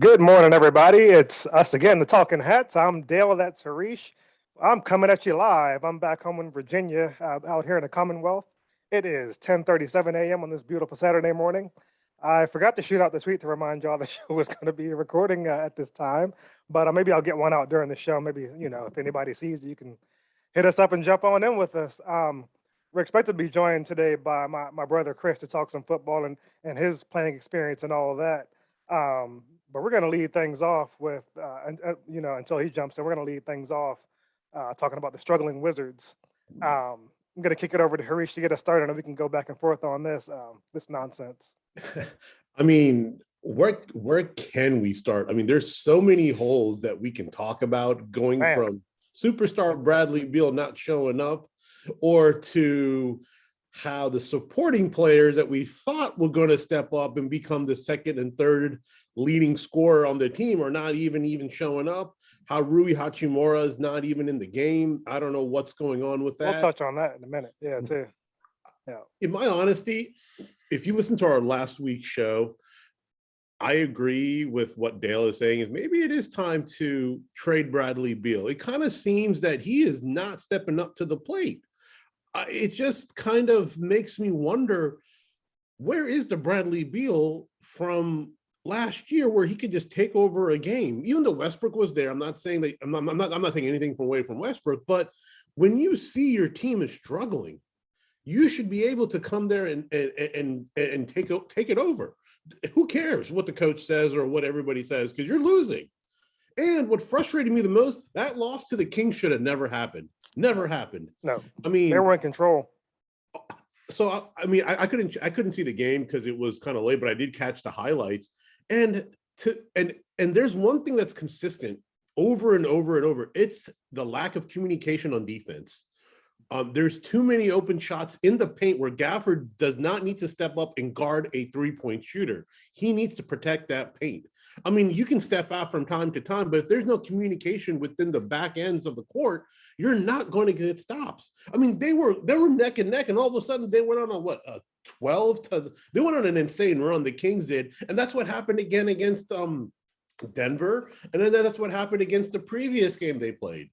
Good morning, everybody. It's us again, the Talking Hats. I'm Dale. That's Harish. I'm coming at you live. I'm back home in Virginia, out here in the Commonwealth. It is 10:37 a.m. on this beautiful Saturday morning. I forgot to shoot out the tweet to remind y'all the show was going to be recording at this time, but maybe I'll get one out during the show. Maybe if anybody sees it, you can hit us up and jump on in with us. We're expected to be joined today by my brother Chris to talk some football and his playing experience and all of that. But we're going to lead things off with, until he jumps in, we're going to lead things off talking about the struggling Wizards. I'm going to kick it over to Harish to get us started, and we can go back and forth on this nonsense. I mean, where can we start? I mean, there's so many holes that we can talk about, going from superstar Bradley Beal not showing up, or to how the supporting players that we thought were going to step up and become the second and third leading scorer on the team are not even showing up. How Rui Hachimura is not even in the game. I don't know what's going on with that. We'll touch on that in a minute. Yeah, too. Yeah. In my honesty, if you listen to our last week's show, I agree with what Dale is saying, is maybe it is time to trade Bradley Beal. It kind of seems that he is not stepping up to the plate. It just kind of makes me wonder, where is the Bradley Beal from last year where he could just take over a game? Even though Westbrook was there, I'm not saying that I'm not taking anything away from Westbrook, but when you see your team is struggling, you should be able to come there and take it over. Who cares what the coach says or what everybody says, because you're losing. And what frustrated me the most, that loss to the Kings should have never happened. Never happened. No, I mean, they were in control. So I mean, I couldn't see the game because it was kind of late, but I did catch the highlights. And there's one thing that's consistent over and over and over. It's the lack of communication on defense. There's too many open shots in the paint where Gafford does not need to step up and guard a three-point shooter. He needs to protect that paint. I mean, you can step out from time to time, but if there's no communication within the back ends of the court, you're not going to get stops. I mean, they were neck and neck, and all of a sudden they went on a 12 to, they went on an insane run, the Kings did, and that's what happened again against Denver, and then that's what happened against the previous game they played.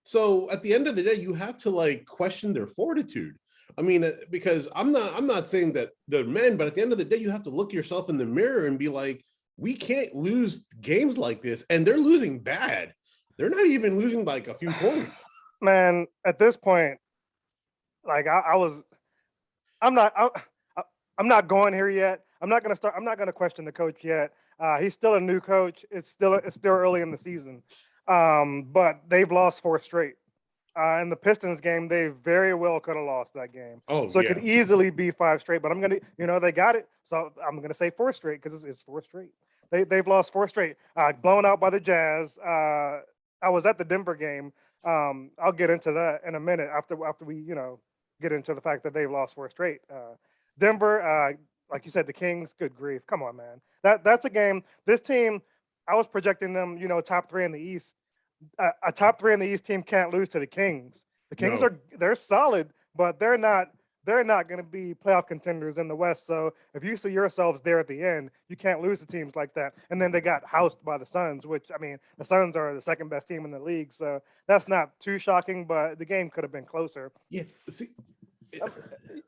So at the end of the day, you have to question their fortitude. I mean, because I'm not saying that they're men, but at the end of the day, you have to look yourself in the mirror and be like, we can't lose games like this. And they're losing bad. They're not even losing like a few points. Man, at this point, I'm not going here yet. I'm not going to question the coach yet. He's still a new coach. It's still early in the season. But they've lost 4 straight. In the Pistons game, they very well could have lost that game. Oh, so it could easily be 5 straight. But I'm gonna, they got it. So I'm gonna say 4 straight because it's 4 straight. They've lost 4 straight. Blown out by the Jazz. I was at the Denver game. I'll get into that in a minute after we get into the fact that they've lost 4 straight. Denver, like you said, the Kings. Good grief! Come on, man. That's a game. This team, I was projecting them, top 3 in the East. A top 3 in the East team can't lose to the Kings. The Kings they're solid, but they're not going to be playoff contenders in the West. So if you see yourselves there at the end, you can't lose to teams like that. And then they got housed by the Suns, which, I mean, the Suns are the second best team in the league. So that's not too shocking, but the game could have been closer. Yeah. See,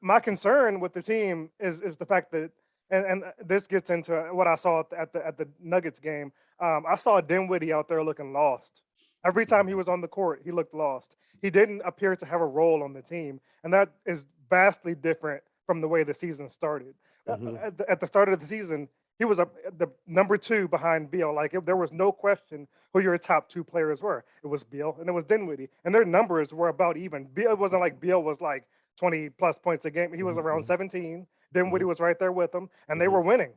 my concern with the team is the fact that, and this gets into what I saw at the Nuggets game. I saw Dinwiddie out there looking lost. Every time he was on the court, he looked lost. He didn't appear to have a role on the team, and that is vastly different from the way the season started. Mm-hmm. At the start of the season, he was the number 2 behind Beal. There was no question who your top 2 players were. It was Beal and it was Dinwiddie, and their numbers were about even. It wasn't like Beal was like 20 plus points a game. He was around 17. Dinwiddie was right there with him, and they were winning.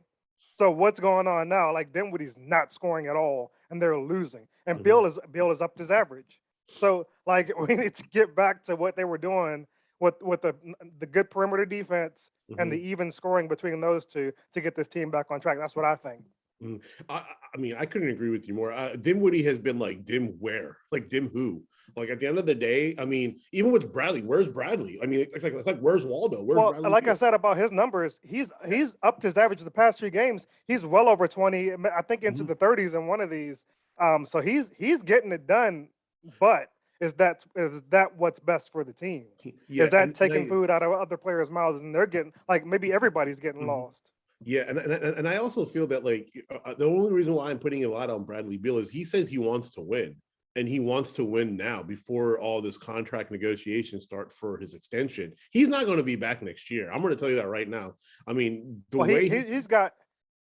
So what's going on now? Dinwiddie's not scoring at all, and they're losing. And Beal is up to his average. So we need to get back to what they were doing with the good perimeter defense and the even scoring between those two to get this team back on track. That's what I think. Mm. I mean, I couldn't agree with you more. Dinwiddie has been like dim where, like dim who. Like at the end of the day, I mean, even with Bradley, where's Bradley? I mean, it's like where's Waldo? Where's Well, Bradley like I Beal? said about his numbers, he's upped his average the past 3 games. He's well over 20, I think into Mhm. the 30s in one of these. So he's getting it done. But is that what's best for the team? Yeah, Is that and taking food out of other players' mouths and they're getting like maybe everybody's getting mhm. lost? Yeah, and I also feel that like the only reason why I'm putting a lot on Bradley Beal is he says he wants to win, and he wants to win now before all this contract negotiations start for his extension. He's not going to be back next year. I'm going to tell you that right now. I mean, the Well, way he, he's got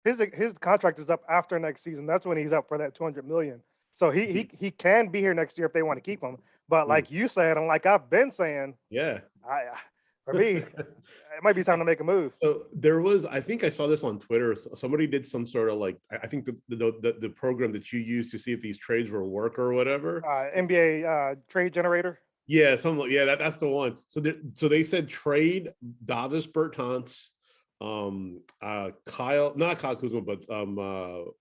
his contract is up after next season. That's when he's up for that 200 million. So he can be here next year if they want to keep him. But mm, like you said, and like I've been saying, yeah. I for me, it might be time to make a move. So there was, I think I saw this on Twitter. Somebody did some sort of like, I think the program that you use to see if these trades will work or whatever. NBA trade generator. Yeah, yeah, that's the one. So they said trade Davis Bertans, Kyle, not Kyle Kuzma, but Harold,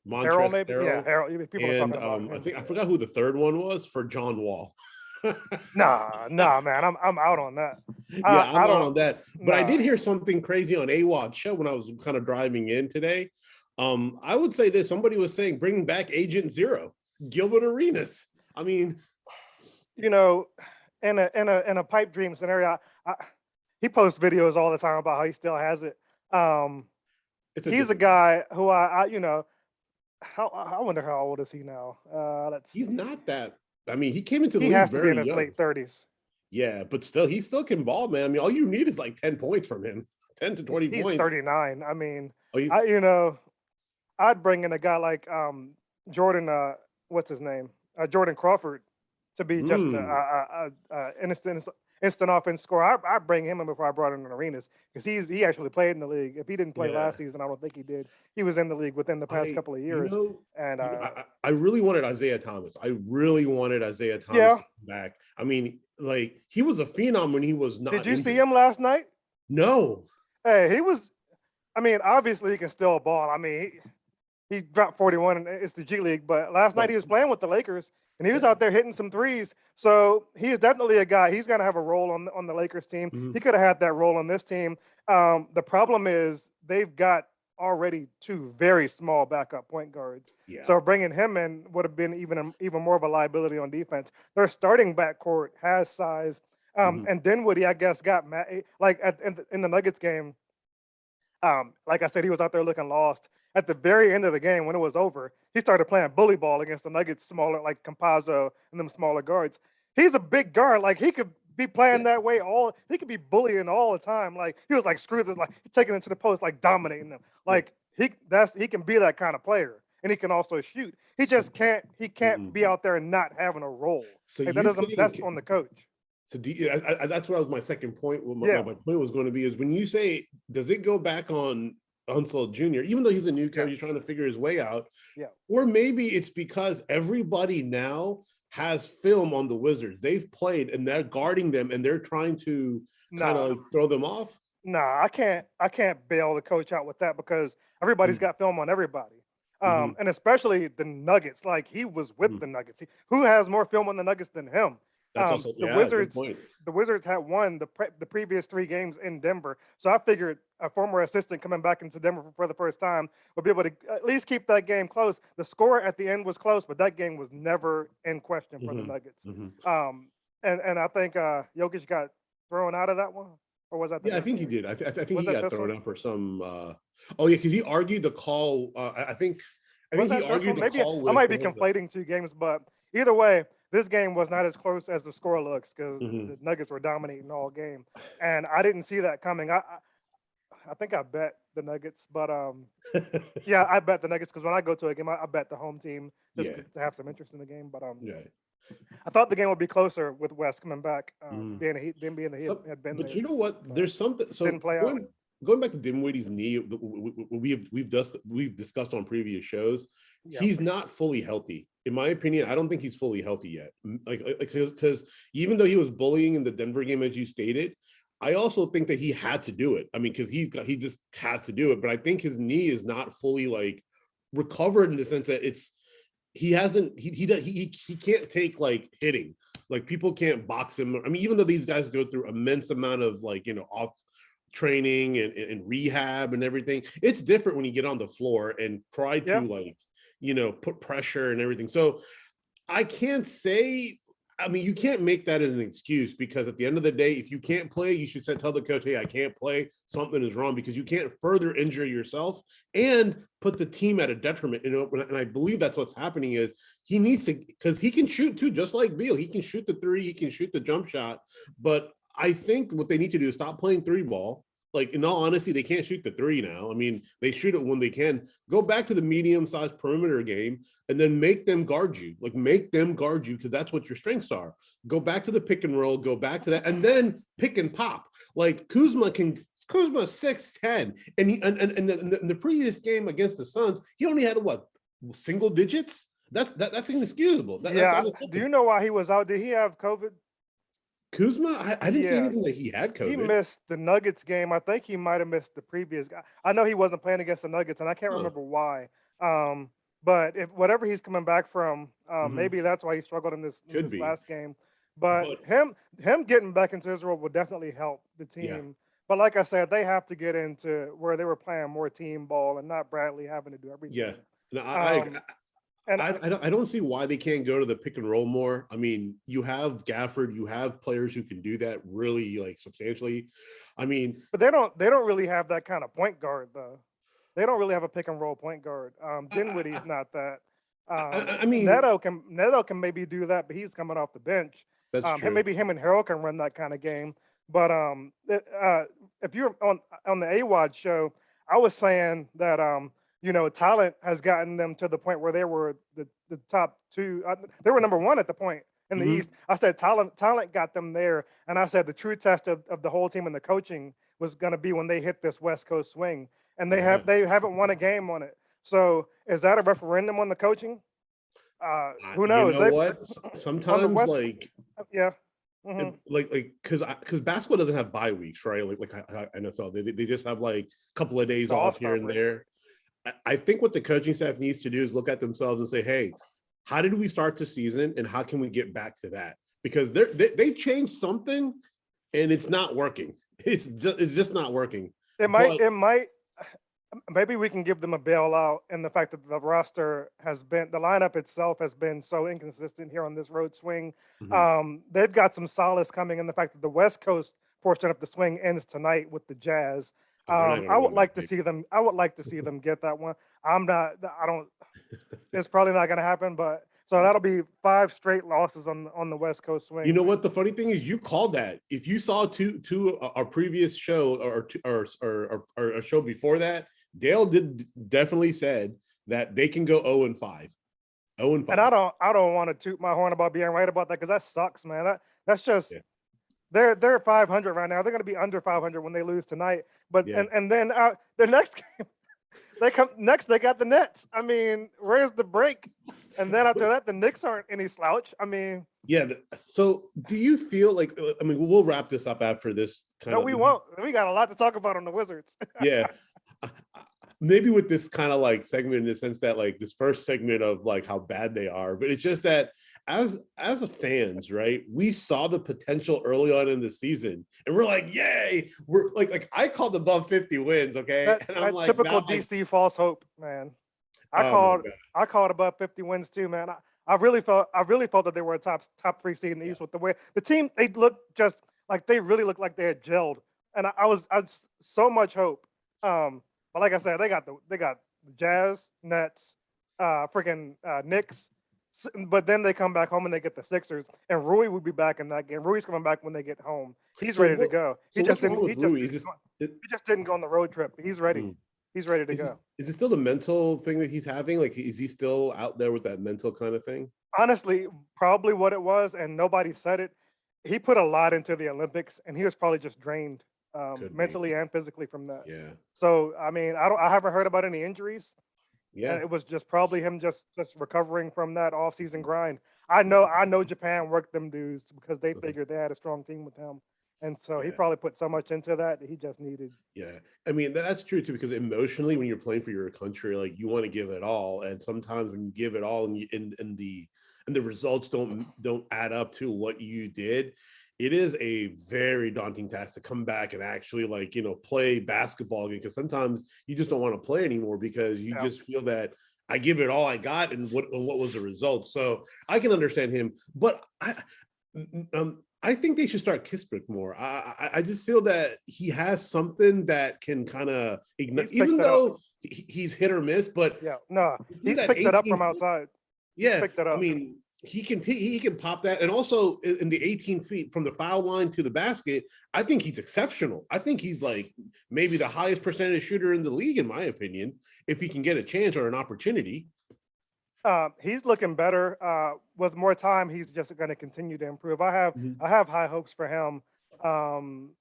Montrezl maybe. Yeah, Harrell, Harold. People are and talking about I him. think I forgot who the third one was for John Wall. Nah, man. I'm out on that. Yeah, I'm I out don't. on that. But I Nah. did hear something crazy on AWOD's show when I was kind of driving in today. I would say this: somebody was saying bringing back Agent Zero, Gilbert Arenas. I mean, You know, in a pipe dream scenario, I, he posts videos all the time about how he still has it. Um, it's a he's a different time. guy who how I wonder how old is he now? Let's He's see. not that. I mean, he came into the He league has to be in very his young. late 30s. Yeah, but still, he still can ball, man. I mean, all you need is like 10 points from him, 10 to 20 He's points. 39. I mean, Oh, I I'd bring in a guy like Jordan. What's his name? Jordan Crawford to be just an instant offense scorer. I bring him in before I brought in Arenas because he actually played in the league. If he didn't play yeah. last season, I don't think he did. He was in the league within the past I, couple of you years, know, and I really wanted Isaiah Thomas. I really wanted Isaiah Thomas yeah. to come back. I mean, like he was a phenom when he was Did not you see injured. him last night? No. Hey, he was. I mean, obviously he can still ball. I mean, he dropped 41 and it's the G League, but last night But he was playing with the Lakers and he was yeah. out there hitting some threes. So he is definitely a guy. He's going to have a role on the Lakers team. Mhm. He could have had that role on this team. The problem is they've got already two very small backup point guards. Yeah. So bringing him in would have been even more of a liability on defense. Their starting backcourt has size. Mhm. And Dinwiddie, I guess, got like in the Nuggets game. Like I said, he was out there looking lost. At the very end of the game, when it was over, he started playing bully ball against the Nuggets smaller, like Campazzo and them smaller guards. He's a big guard. Like he could be playing Yeah. that way he could be bullying all the time. Like he was like screw this, like taking it to the post, like dominating them. Yeah. Like he can be that kind of player. And he can also shoot. He So, just can't be mhm. out there and not having a role. So Like that you doesn't that's think on the coach. that's what was my second point. Yeah. My point was going to be is when you say, does it go back on Unseld Jr., even though he's a new coach, Yes. he's trying to figure his way out, Yeah. or maybe it's because everybody now has film on the Wizards. They've played and they're guarding them and they're trying to kind Nah. of throw them off. Nah, I can't bail the coach out with that because everybody's Mm-hmm. got film on everybody. Mm-hmm. And especially the Nuggets. Like he was with the Nuggets. Who has more film on the Nuggets than him? That's also, The yeah, good Wizards, point. the Wizards had won the previous 3 games in Denver. So I figured a former assistant coming back into Denver for the first time would be able to at least keep that game close. The score at the end was close, but that game was never in question for the Mm-hmm. Nuggets. Mm-hmm. And I think Jokic got thrown out of that one, or was that the Yeah, I next think he one? did. I think Was he that got this thrown one? out for some. Oh yeah, because he argued the call. I Was think he that this argued one? the Maybe call I with might be one of the. conflating 2 games, but either way, this game was not as close as the score looks because Mhm. the Nuggets were dominating all game, and I didn't see that coming. I think I bet the Nuggets, but yeah, I bet the Nuggets because when I go to a game, I bet the home team just Yeah, to have some interest in the game. But yeah. I thought the game would be closer with West coming back, Mhm. being them being the he So, had been but there, you know what? but There's something. didn't So play out. going back to Dinwiddie's knee, we've discussed on previous shows. Yeah, He's not fully healthy, in my opinion. I don't think he's fully healthy yet. Like because even though he was bullying in the Denver game, as you stated, I also think that he had to do it. I mean, because he just had to do it. But I think his knee is not fully like recovered in the sense that he hasn't he can't take like hitting. Like people can't box him. I mean, even though these guys go through immense amount of like, off training and rehab and everything, it's different when you get on the floor and try to Yeah. like, put pressure and everything. So I can't say, I mean, you can't make that an excuse, because at the end of the day, if you can't play, you should tell the coach, hey, I can't play. Something is wrong, because you can't further injure yourself and put the team at a detriment. And I believe that's what's happening is he needs to, because he can shoot too, just like Beal. He can shoot the three, he can shoot the jump shot. But I think what they need to do is stop playing three ball. Like, in all honesty, they can't shoot the three now. I mean, they shoot it when they can. Go back to the medium-sized perimeter game and then make them guard you. Like, make them guard you, because that's what your strengths are. Go back to the pick and roll, go back to that, and then pick and pop. Like, Kuzma's 6'10", and in the previous game against the Suns, he only had what, single digits? That's inexcusable. Yeah. Do you know why he was out? Did he have COVID? Kuzma, I didn't see Yeah. anything that he had COVID. He missed the Nuggets game. I think he might have missed the previous guy. I know he wasn't playing against the Nuggets, and I can't remember why. But if whatever he's coming back from, maybe that's why he struggled in this last game. But him getting back into his role would definitely help the team. Yeah. But like I said, they have to get into where they were playing more team ball and not Bradley having to do everything. Yeah. No, I don't see why they can't go to the pick and roll more. I mean, you have Gafford, you have players who can do that really like substantially. I mean, but they don't really have that kind of point guard though. They don't really have a pick and roll point guard. Dinwiddie's not that. I mean, Neto can maybe do that, but he's coming off the bench. That's true. Maybe him and Harold can run that kind of game. But if you're on the AWOD show, I was saying that talent has gotten them to the point where they were the top two. They were number one at the point in the East. I said talent got them there, and I said the true test of the whole team and the coaching was going to be when they hit this West Coast swing, and they haven't won a game on it. So is that a referendum on the coaching? Who knows? You know what? Sometimes yeah. Like because basketball doesn't have bye weeks, right? Like NFL, they just have like a couple of days off here and there. I think what the coaching staff needs to do is look at themselves and say, hey, how did we start the season and how can we get back to that? Because they changed something and it's not working. It's just not working. It might. Maybe we can give them a bailout in the fact that the lineup itself has been so inconsistent here on this road swing. They've got some solace coming in the fact that the West Coast portion of the swing ends tonight with the Jazz. I would like to see them. I would like to see them get that one. It's probably not going to happen, but so that'll be 5 straight losses on the West Coast swing. You know what? The funny thing is, you called that. If you saw our previous show or a show before that, Dale definitely said that they can go 0-5. 0-5. And I don't want to toot my horn about being right about that, because that sucks, man. That's just they're 500 right now. They're going to be under 500 when they lose tonight. But and then the next game they got the Nets. I mean, where's the break? And then after that, the Knicks aren't any slouch. I mean, so do you feel like? I mean, we'll wrap this up after this. We won't. We got a lot to talk about on the Wizards. Yeah. Maybe with this kind of like segment, in the sense that like this first segment of like how bad they are, but it's just that as a fans, right, we saw the potential early on in the season and we're like, yay, we're like I called above 50 wins, okay? And I'm like, typical DC false hope, man. I called above 50 wins too, man. I really felt that they were a top 3 seed in the East with the way the team, they looked just like they had gelled, and I was so much hope. But like I said, they got the Jazz, Nets, freaking Knicks, but then they come back home and they get the Sixers, and Rui will be back in that game. Rui's coming back when they get home. He's ready to go. He just didn't go on the road trip. He's ready. He's ready to go. Is it still the mental thing that he's having? Like, is he still out there with that mental kind of thing? Honestly, probably what it was, and nobody said it. He put a lot into the Olympics, and he was probably just drained mentally and physically from that. Yeah. So I mean, I haven't heard about any injuries. Yeah. It was just probably him just recovering from that off-season grind. I know Japan worked them dudes because they figured they had a strong team with him, And so he Yeah. probably put so much into that he just needed. Yeah. I mean, that's true too, because emotionally, when you're playing for your country, like you want to give it all. And sometimes when you give it all and and the results don't add up to what you did, it is a very daunting task to come back and actually like, play basketball again. Because sometimes you just don't want to play anymore because you Yeah. just feel that I give it all I got and what was the result. So I can understand him, but I think they should start Kispert more. I just feel that he has something that can kind of ignite, He's picked even it up. though he's hit or miss. But Yeah. No, do he's that picked it up 18. from outside. He's Yeah, picked it I up. mean, he can pop that, and also in the 18 feet from the foul line to the basket, I think he's exceptional. I think he's like maybe the highest percentage shooter in the league, in my opinion, if he can get a chance or an opportunity. He's looking better. With more time, he's just going to continue to improve. I have high hopes for him. Um,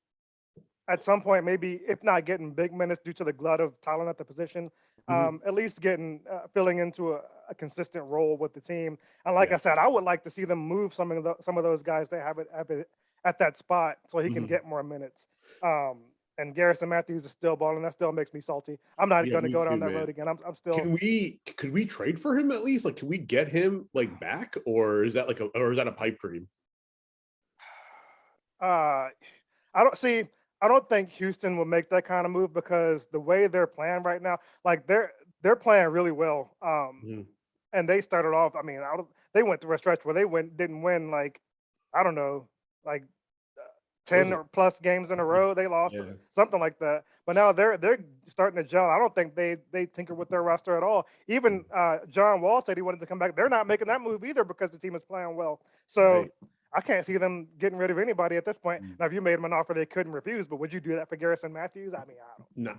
at some point, maybe if not getting big minutes due to the glut of talent at the position, Mhm. at least getting filling into a consistent role with the team. And like Yeah. I said, I would like to see them move some of those guys that have it at that spot so he can Mhm. get more minutes. Um, and Garrison Matthews is still balling. That still makes me salty. I'm not Yeah, going to me go too, down that road man. again. I'm still. Could we trade for him at least? Like, can we get him like back, or is that or is that a pipe dream? Uh, I don't see. I don't think Houston will make that kind of move because the way they're playing right now, like they're playing really well. Mhm. And they started off. I mean, they went through a stretch where they didn't win like I don't know, like uh, What was 10 it? or plus games in a row. They lost Yeah. something like that. But now they're starting to gel. I don't think they tinker with their roster at all. Even John Wall said he wanted to come back. They're not making that move either because the team is playing well. So Right. I can't see them getting rid of anybody at this point. Mm. Now, if you made them an offer they couldn't refuse, but would you do that for Garrison Matthews? I mean,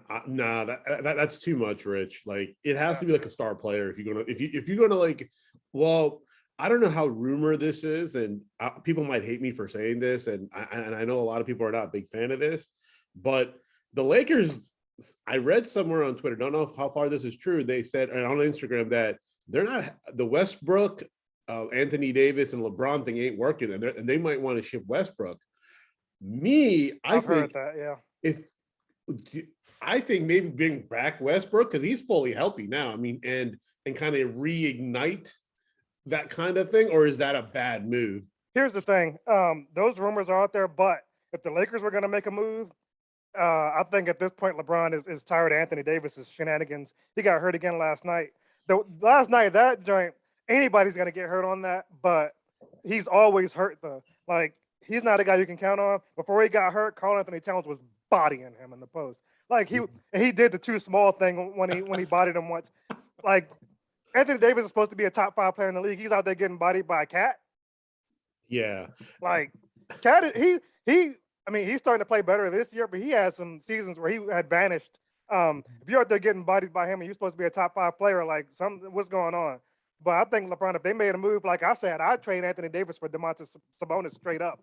I don't. Nah, that's too much, Rich. Like, it has Yeah, to be like a star player if you're gonna like. Well, I don't know how rumor this is, and people might hate me for saying this, and I know a lot of people are not a big fan of this, but the Lakers. I read somewhere on Twitter, don't know how far this is true. They said and on Instagram that they're not the Westbrook, Anthony Davis, and LeBron thing ain't working, and they might want to ship Westbrook. I I've heard think that. Yeah. if I think maybe bring back Westbrook because he's fully healthy now. I mean, and kind of reignite that kind of thing, or is that a bad move? Here's the thing. Those rumors are out there, but if the Lakers were going to make a move, I think at this point LeBron is tired of Anthony Davis's shenanigans. He got hurt again last night. The last night that joint, anybody's going to get hurt on that, but he's always hurt though. Like he's not a guy you can count on. Before he got hurt, Carl Anthony Towns was bodying him in the post. Like he did the too small thing when he bodied him once. Like Anthony Davis is supposed to be a top 5 player in the league. He's out there getting bodied by a cat. Yeah, Like Cat, he. I mean, he's starting to play better this year, but he had some seasons where he had vanished. If you're out there getting bodied by him and you're supposed to be a top 5 player, like what's going on? But I think LeBron, if they made a move, like I said, I'd trade Anthony Davis for DeMontis Sabonis straight up.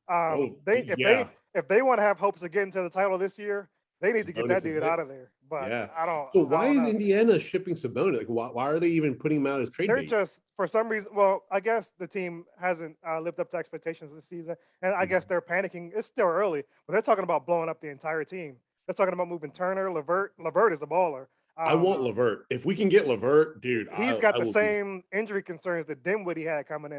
oh They yeah, if they want to have hopes of getting to the title this year, they need to get that Sabonis is dude it. out of there. But Yeah. So I why don't is know. Indiana shipping Sabonis? Like, why are they even putting him out as trade They're bait? just for some reason. Well, I guess the team hasn't lived up to expectations this season, and I guess they're panicking. It's still early, but they're talking about blowing up the entire team. They're talking about moving Turner, Levert. Levert is a baller. I want Levert. If we can get Levert, dude, He's I got the will be. same injury concerns that Dinwiddie had coming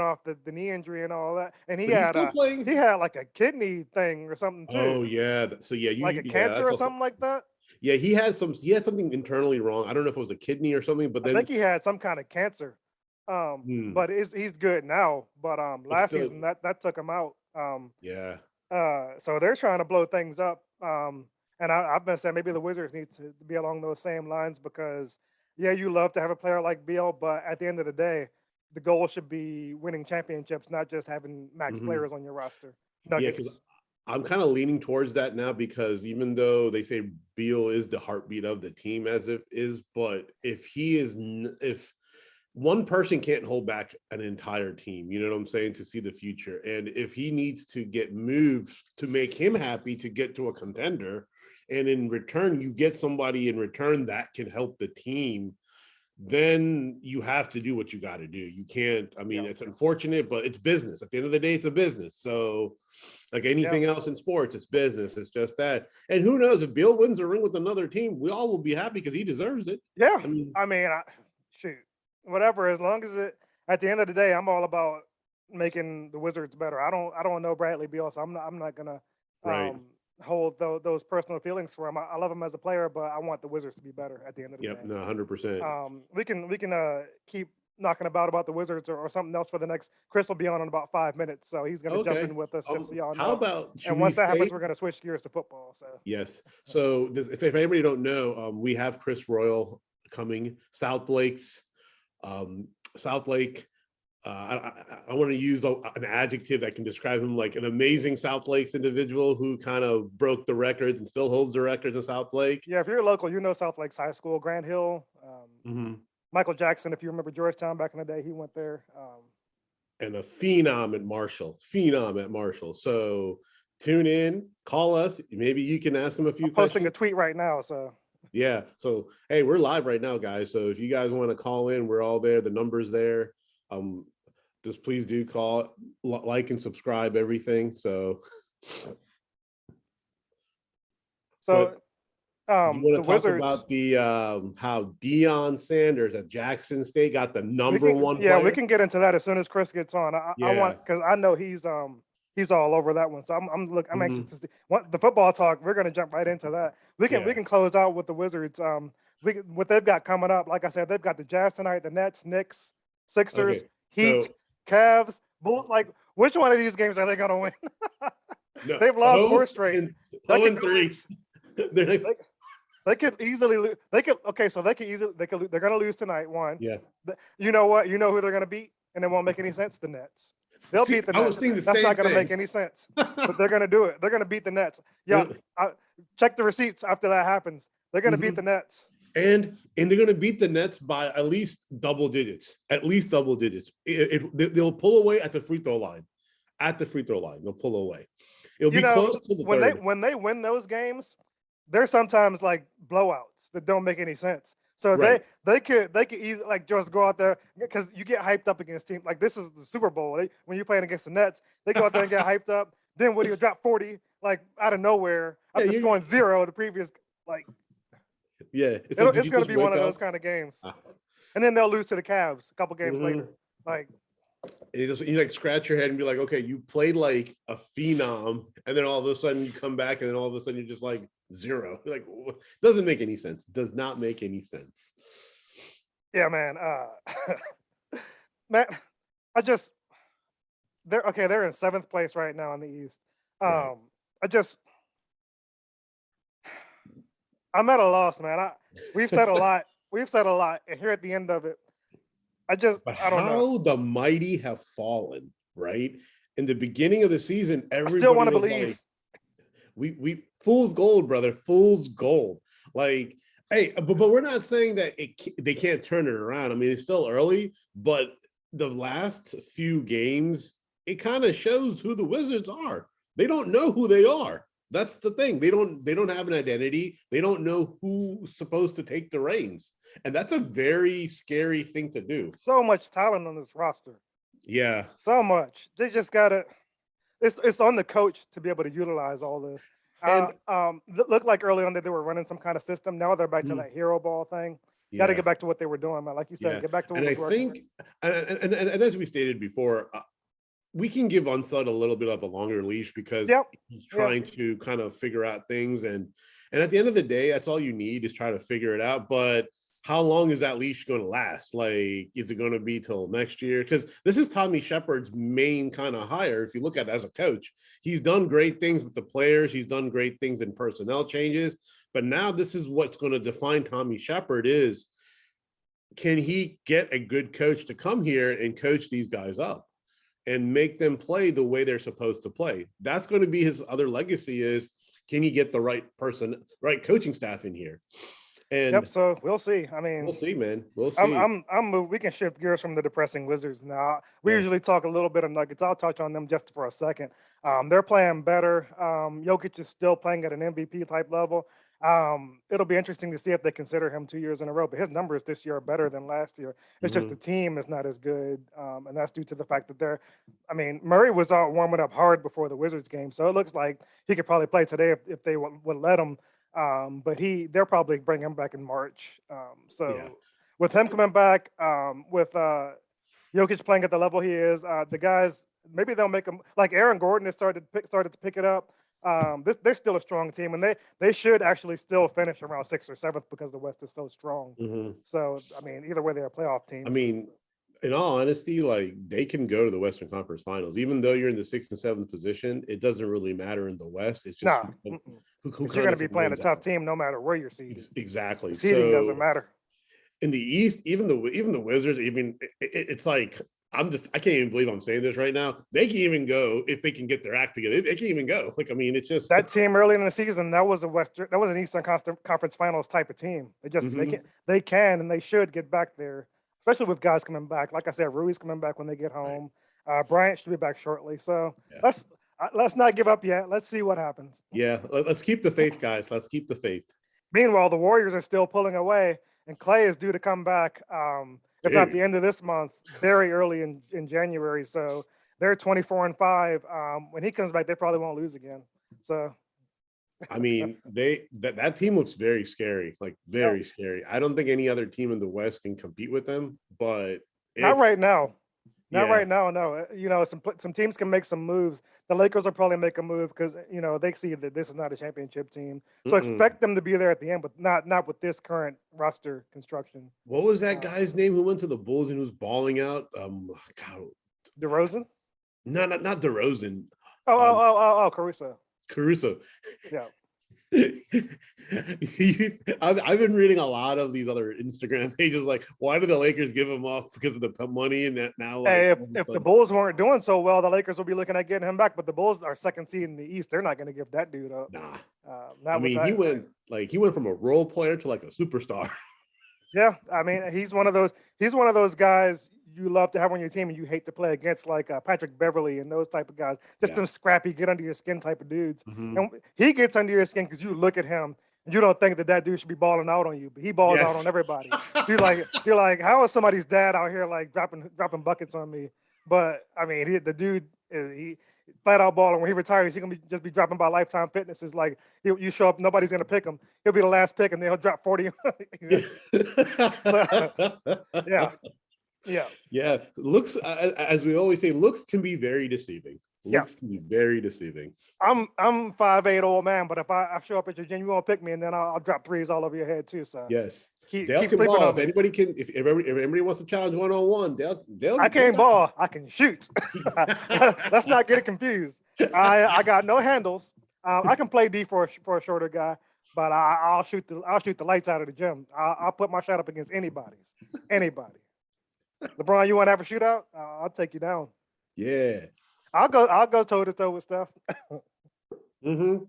off the knee injury and all that, and But he's still he playing. had like a kidney thing or something too, Oh yeah. So yeah, like a yeah, cancer that's or also something like that. yeah. He had something internally wrong. I don't know if it was a kidney or something, but I think then he had some kind of cancer. hmm, But he's good now. But but last still, season that took him out. yeah. So they're trying to blow things up. And I've been saying maybe the Wizards need to be along those same lines because, yeah, you love to have a player like Beal, but at the end of the day, the goal should be winning championships, not just having max Hmm. players on your roster. Yeah, because Nuggets. I'm kind of leaning towards that now because even though they say Beal is the heartbeat of the team as it is, but if one person can't hold back an entire team, you know what I'm saying, to see the future. And if he needs to get moved to make him happy to get to a contender, and in return, you get somebody in return that can help the team, then you have to do what you got to do. You can't, I mean, Yeah. it's unfortunate, but it's business. At the end of the day, it's a business. So, like anything else in sports, it's business. It's just that. And who knows, if Bill wins a ring with another team, we all will be happy because he deserves it. Yeah. I mean, Shoot, whatever. As long as at the end of the day, I'm all about making the Wizards better. I don't know Bradley Beal, so I'm not gonna right. um, hold those personal feelings for him. I love him as a player, but I want the Wizards to be better at the end of the Yep. day. No, 100%. We can keep knocking about the Wizards or something else for the next. Chris will be on in about 5 minutes, so he's gonna jump Okay. in with us just so y'all How know. about, should And we once that happens, say? we're gonna switch gears to football. So Yes. So if anybody don't know, we have Chris Royal coming, South Lakes, South Lake. I want to use an adjective that can describe him, like an amazing South Lakes individual who kind of broke the records and still holds the records in South Lake. yeah, if you're local, you know South Lakes High School, Grant Hill. Mhm. Michael Jackson, if you remember Georgetown back in the day, he went there. And a phenom at Marshall, phenom at Marshall. So tune in, call us. Maybe you can ask him a few I'm posting a questions. tweet right now, so Yeah. So, hey, we're live right now, guys. So if you guys want to call in, we're all there. The number's there. Just please do call, like, and subscribe, everything. So, but you want the to talk Wizards. about the how Deion Sanders at Jackson State got the We number can, one yeah, we player? can get into that as soon as Chris gets on. I Yeah. want because I know he's all over that one. So I'm anxious Mhm. to see what the football talk. We're gonna jump right into that. We Yeah. can close out with the Wizards. What they've got coming up. Like I said, they've got the Jazz tonight, the Nets, Knicks, Sixers, Okay. Heat, So Cavs, Bulls. Like which one of these games are they gonna win? no, They've lost 4 straight. and That could 0-3. They're they, they could easily lose. They could okay, so they could easily they're gonna lose tonight. One. yeah. You know what? You know who they're gonna beat, and it won't make any sense. The Nets. They'll See, beat the I was Nets. thinking the That's same not gonna make thing. any sense. But they're gonna do it. They're gonna beat the Nets. Yeah. Check the receipts after that happens. They're gonna beat the Nets. And they're going to beat the Nets by at least double digits. At least double digits. They'll pull away at the free throw line. At the free throw line, they'll pull away. It'll You be know, close to the third. when they win those games, they're sometimes like blowouts that don't make any sense. So Right. they could easily like just go out there because you get hyped up against teams like this is the Super Bowl. When you're playing against the Nets, they go out there and get hyped up. Then Woody will drop 40 like out of nowhere after scoring 0 the previous like. Yeah, it's like, It's going to be one of those kind of games, and then they'll lose to the Cavs a couple games later. Like you like scratch your head and be like, okay, you played like a phenom, and then all of a sudden you come back, and then all of a sudden you're just like 0. You're like, doesn't make any sense. Does not make any sense. Yeah, man. Man, they're okay. They're in 7th place right now in the East. Right. I'm at a loss, man. We've said a lot. We've said a lot, and here at the end of it, But I don't know. how the mighty have fallen, right? In the beginning of the season, I still want everybody to was believe. like, we fool's gold, brother, fool's gold. Like, hey, but we're not saying that they can't turn it around. I mean, it's still early, but the last few games, it kind of shows who the Wizards are. They don't know who they are. That's the thing. They don't have an identity. They don't know who's supposed to take the reins. And that's a very scary thing to do. So much talent on this roster. Yeah. So much. They just gotta. It's on the coach to be able to utilize all this. And Looked like early on that they were running some kind of system. Now they're back to that hero ball thing. yeah. Got to get back to what they were doing, man. Like you said, get back to what and was I working. think, and as we stated before, we can give Unseld a little bit of a longer leash because he's trying to kind of figure out things, and at the end of the day, that's all you need is try to figure it out. But how long is that leash going to last? Like, is it going to be till next year? Because this is Tommy Shepard's main kind of hire. If you look at it as a coach, he's done great things with the players. He's done great things in personnel changes. But now this is what's going to define Tommy Shepard is, can he get a good coach to come here and coach these guys up and make them play the way they're supposed to play? That's going to be his other legacy is, can he get the right person, right coaching staff in here? And so we'll see. I mean, we'll see, man. We'll see. We can shift gears from the depressing Wizards now. We usually talk a little bit of Nuggets. I'll touch on them just for a second. They're playing better. Jokic is still playing at an MVP type level. It'll be interesting to see if they consider him 2 years in a row. But his numbers this year are better than last year. It's just the Mhm. team is not as good, and that's due to the fact that I mean, Murray was out warming up hard before the Wizards game, so it looks like he could probably play today if they would let him. But they'll probably bring him back in March. Yeah. So with him coming back, with Jokic playing at the level he is, the guys maybe they'll make him like Aaron Gordon has started to pick it up. They're still a strong team, and they should actually still finish around sixth or seventh because the West is so strong. Mhm. So I mean, either way, they're playoff I teams. mean, in all honesty, like they can go to the Western Conference Finals, even though you're in the sixth and seventh position. It doesn't really matter in the West. It's just Nah, who because you're kind going to of be playing a wins tough out. team no matter where you're seated. The Exactly. seeding doesn't So matter. in the East, even the Wizards, it's like I can't even believe I'm saying this right now. They can even go if they can get their act together. They can even go. Like I mean, it's just That team early in the season, that was an Eastern Conference Finals type of team. Mhm. They can and they should get back there, especially with guys coming back. Like I said, Rui's coming back when they get Right. home. Bryant should be back shortly. So Yeah. let's not give up yet. Let's see what happens. Yeah. Let's keep the faith, guys. Let's keep the faith. Meanwhile, the Warriors are still pulling away, and Clay is due to come back, if not the Dude, end of this month, very early in January. So they're 24-5. When he comes back, they probably won't lose again. So I mean, that team looks very scary, like yeah, very scary. I don't think any other team in the West can compete with them, but not it's right now. Not yeah. right now, no. You know, some teams can make some moves. The Lakers will probably make a move because they see that this is not a championship team. So Mm-mm. expect them to be there at the end, but not with this current roster construction. What was that Uh, guy's name who went to the Bulls and who's balling out? God, DeRozan? not DeRozan. Um, Oh, Caruso. Caruso. Yeah. I've been reading a lot of these other Instagram pages. Like, why did the Lakers give him off because of the money? And that now, like, Hey, all of a if the sudden, Bulls weren't doing so well, the Lakers will be looking at getting him back. But the Bulls are second seed in the East. They're not going to give that dude up. nah. I Not with mean, that. he went from a role player to like a superstar. Yeah, I mean, he's one of those. He's one of those guys you love to have on your team and you hate to play against, like Patrick Beverly and those type of guys. Just Yeah. them scrappy, get under your skin type of dudes. Mhm. And he gets under your skin because you look at him and you don't think that dude should be balling out on you, but he balls out on Yes. everybody. You're like, how is somebody's dad out here like dropping buckets on me? But I mean, the dude he flat out balling. When he retires, he gonna just be dropping by Lifetime Fitness. Is like you show up, nobody's gonna pick him. He'll be the last pick, and they'll drop 40. So, yeah, yeah, Yeah, looks as we always say, looks can be very deceiving. yeah. Looks can be very deceiving. I'm 5'8" old man, but if I show up at your gym, you won't pick me, and then I'll drop threes all over your head too. So Yes, Dale keep can sleeping ball. on If me. anybody can, if anybody wants to challenge 1-on-1, I they'll can't ball. I can shoot. Let's not get it confused. I got no handles. I can play D for a shorter guy, but I'll shoot the lights out of the gym. I'll put my shot up against anybody. LeBron, you want to have a shootout? I'll take you down. Yeah. I'll go toe to toe with stuff. Mm-hmm.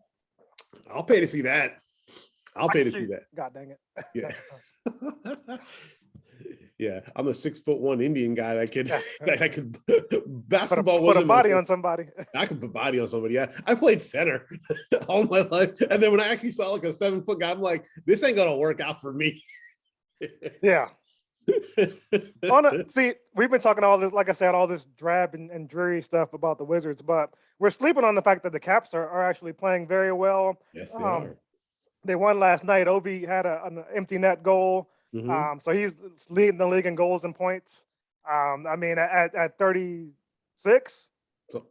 I'll pay to see that. I'll I pay can to see shoot. that. God dang it. Yeah. Yeah, I'm a 6'1" Indian guy that could Yeah. that could Put a, basketball put a wasn't my body thing. on somebody. I could put body on somebody. Yeah, I played center all my life, and then when I actually saw like a 7-foot guy, I'm like, this ain't gonna work out for me. Yeah. See, we've been talking all this, like I said, all this drab and dreary stuff about the Wizards, but we're sleeping on the fact that the Caps are actually playing very well. Yes, they are. They won last night. Obi had an empty net goal, Mm-hmm. so he's leading the league in goals and points. I mean, at 36, So,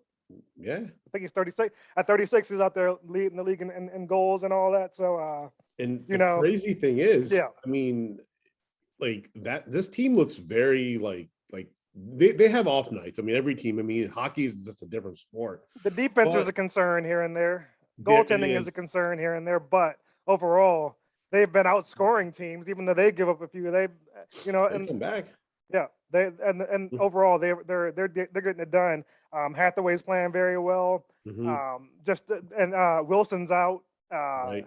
yeah, I think he's 36. At 36, he's out there leading the league in goals and all that. So, and you the know, crazy thing is, yeah, I mean, like that. This team looks very like they have off nights. I mean, every team. I mean, hockey is just a different sport, the defense is a but concern here and there. there it Goaltending is is. a concern here and there, but overall, they've been outscoring teams, even though they give up a few. They And come back. yeah, and overall they're getting it done. Hathaway's playing very well. Mm-hmm. Wilson's out. Right.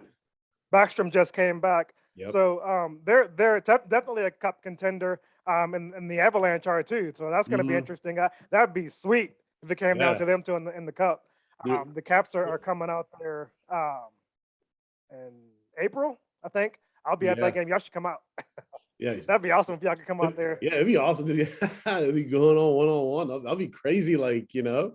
Backstrom just came back, Yep. so they're definitely a cup contender. And the Avalanche are too. So that's going to be Mm-hmm. interesting. That'd be sweet if it came down Yeah. to them two in the cup. Dude, The Caps are coming out there, and April, I think. I'll be at that game. Y'all should come out. Yeah. That'd be awesome if y'all could come out there. Yeah, it'd be awesome. It'd be going on one-on-one. That'd be crazy, like, you know.